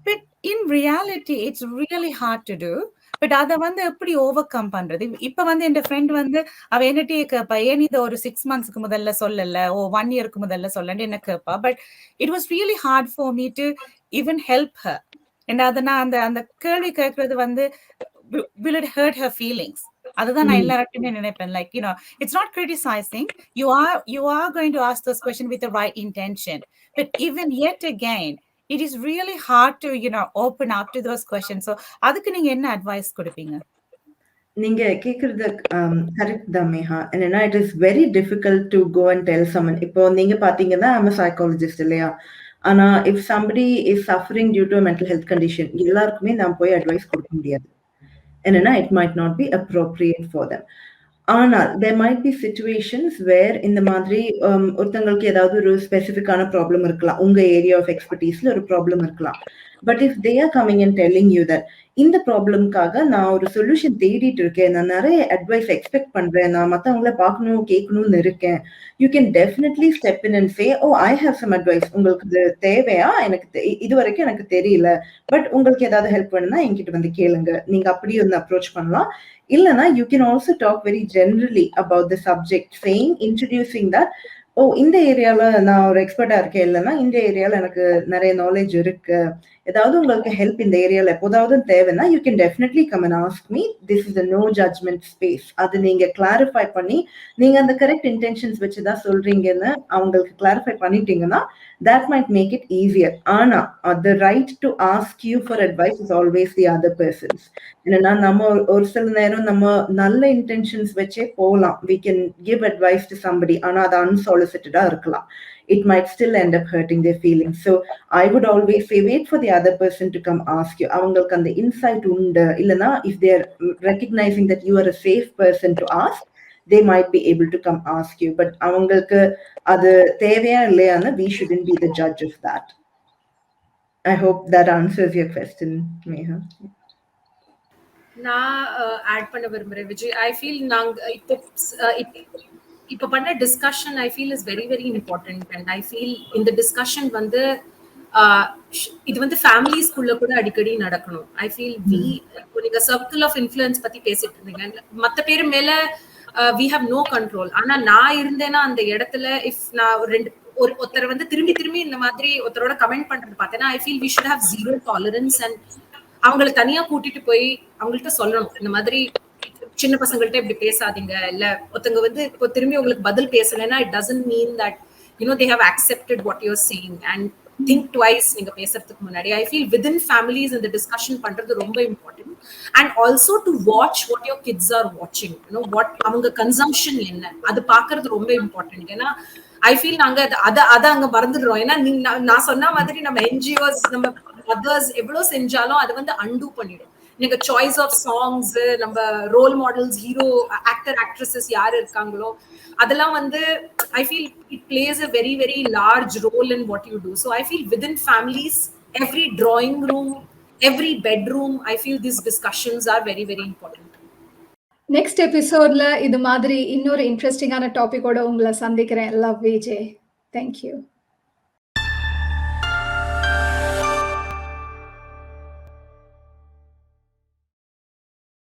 But in reality it's really hard to do. But அதை வந்து எப்படி ஓவர் கம் பண்றது? இப்ப வந்து என் ஃப்ரெண்ட் வந்து அவ என்னட்டே கேட்பா, ஏன் இதை ஒரு 6 monthsக்கு முதல்ல சொல்லல, 1 yearக்கு முதல்ல சொல்லன்னு என்ன கேட்பா. But it was really hard for me to even help her. அதை நான் அந்த கேள்வி கேட்கறது வந்து will it hurt her feelings? அதுதான் நான் எல்லார்கிட்டயுமே நினைப்பேன். it's not criticizing. You are going to ask this question with the right intention. But even yet again, it is really hard to open up to those questions. So அதுக்கு நீங்க என்ன advice கொடுப்பீங்க? நீங்க கேக்குறது கரெக்ட் தான் மேஹா. என்னன்னா it is very difficult to go and tell someone. இப்போ நீங்க பாத்தீங்கன்னா ஐம் அ சைக்காலஜிஸ்ட் இல்லையா? ஆனா if somebody is suffering due to mental health condition எல்லாருக்குமே நான் போய் அட்வைஸ் கொடுக்க முடியாது. என்னன்னா it might not be appropriate for them. ஆனால் there might be situations where இந்த மாதிரி ஒருத்தங்களுக்கு ஏதாவது ஒரு ஸ்பெசிஃபிக்கான ப்ராப்ளம் இருக்கலாம், உங்க ஏரியா ஆஃப் எக்ஸ்பர்டீஸ்ல ஒரு ப்ராப்ளம் இருக்கலாம். But if they are coming and telling you that இந்த ப்ராப்ளம்காக நான் ஒரு சொல்யூஷன் தேடிட்டு இருக்கேன், நான் நிறைய அட்வைஸ் எக்ஸ்பெக்ட் பண்றேன், நான் மற்றவங்கள பார்க்கணும் கேட்கணும்னு இருக்கேன், you can definitely step in and say oh I have some advice. உங்களுக்கு இது தேவையா? எனக்கு இது வரைக்கும் எனக்கு தெரியல, பட் உங்களுக்கு ஏதாவது ஹெல்ப் வேணும்னா என்கிட்ட வந்து கேளுங்க. நீங்க அப்படியே வந்து அப்ரோச் பண்ணலாம். இல்லைன்னா you can also talk very generally about the subject, saying introducing that oh இந்த ஏரியால நான் ஒரு எக்ஸ்பர்ட்டா இருக்கேன், இல்லைன்னா இந்த ஏரியால எனக்கு நிறைய நாலேஜ் இருக்கு, ஏதாவது உங்களுக்கு ஹெல்ப் இந்த ஏரியால எப்போதாவது தேவைன்னா you can definitely come and ask me. This is a no judgment space. அது நீங்க கிளாரிஃபை பண்ணி நீங்க அந்த கரெக்ட் இன்டென்ஷன்ஸ் வச்சுதான் சொல்றீங்கன்னு அவங்களுக்கு கிளாரிஃபை பண்ணிட்டீங்கன்னா that might make it easier. ஆனா the right to ask you for advice is always the other person's. என்னன்னா நம்ம ஒரு சில நேரம் நம்ம நல்ல இன்டென்ஷன்ஸ் வச்சே போகலாம், we can give advice to somebody, ஆனா அது unsolicited இருக்கலாம். It might still end up hurting their feelings. So I would always say wait for the other person to come ask you. அவங்களுக்கு அந்த இன்சைட் உண்டு இல்லைன்னா if they are recognizing that you are a safe person to ask, they might be able to come ask you. But அவங்களுக்கு அது தேவையா இல்லையான்னு we shouldn't be the judge of that. I hope that answers your question, Meha. நான் add பண்ண விரும்புறேன் Vijay. I feel நாங்க இப்போ பண்ண discussion I feel is very very important. And I feel இந்த டிஸ்கஷன் வந்து இது வந்து ஃபேமிலிஸ்குள்ள கூட அடிக்கடி நடக்கணும். ஐ ஃபீல் நீங்க சர்க்கிள் ஆஃப் இன்ஃப்ளூயன்ஸ் பத்தி பேசிட்டு இருந்தீங்க, மற்ற பேர் மேல வி ஹவ் நோ கண்ட்ரோல். ஆனா நான் இருந்தேன்னா அந்த இடத்துல, இஃப் நான் ஒருத்தரை வந்து திரும்பி திரும்பி இந்த மாதிரி ஒருத்தரோட கமெண்ட் பண்றது பார்த்தேன்னா, I feel we should have zero tolerance. And அவங்களை தனியா கூட்டிட்டு போய் அவங்கள்ட்ட சொல்லணும், இந்த மாதிரி சின்ன பசங்கள்ட்ட இப்படி பேசாதீங்க, இல்ல ஒருத்தங்க வந்து இப்போ திரும்பி உங்களுக்கு பதில் பேசலைன்னா it doesn't mean that they have accepted what you're saying, and think twice நீங்க பேசுறதுக்கு முன்னாடி. I feel within families இந்த discussion பண்றது ரொம்ப important, and also to watch what your kids are watching, what அவங்க consumption என்ன, அது பார்க்கிறது ரொம்ப important. ஏன்னா ஐ ஃபீல் நாங்க அத அங்க மறந்துடுறோம். ஏன்னா நான் சொன்ன மாதிரி நம்ம NGOs, நம்ம மதர்ஸ் எவ்வளவு செஞ்சாலும் அது வந்து அன்டூ பண்ணிடும். நீங்க சாய்ஸ் ஆஃப் சாங்ஸ், நம்ம role models, hero, actor, actresses யாரு இருக்காங்களோ அதெல்லாம் வந்து I feel it plays a very very large role in what you do. So I feel within families, every drawing room, every bedroom, I feel these discussions are very very important. Next எபிசோட்ல இது மாதிரி இன்னொரு இன்ட்ரெஸ்டிங்கான டாபிக்கோட உங்களை சந்திக்கிறேன். Love VJ. Thank you.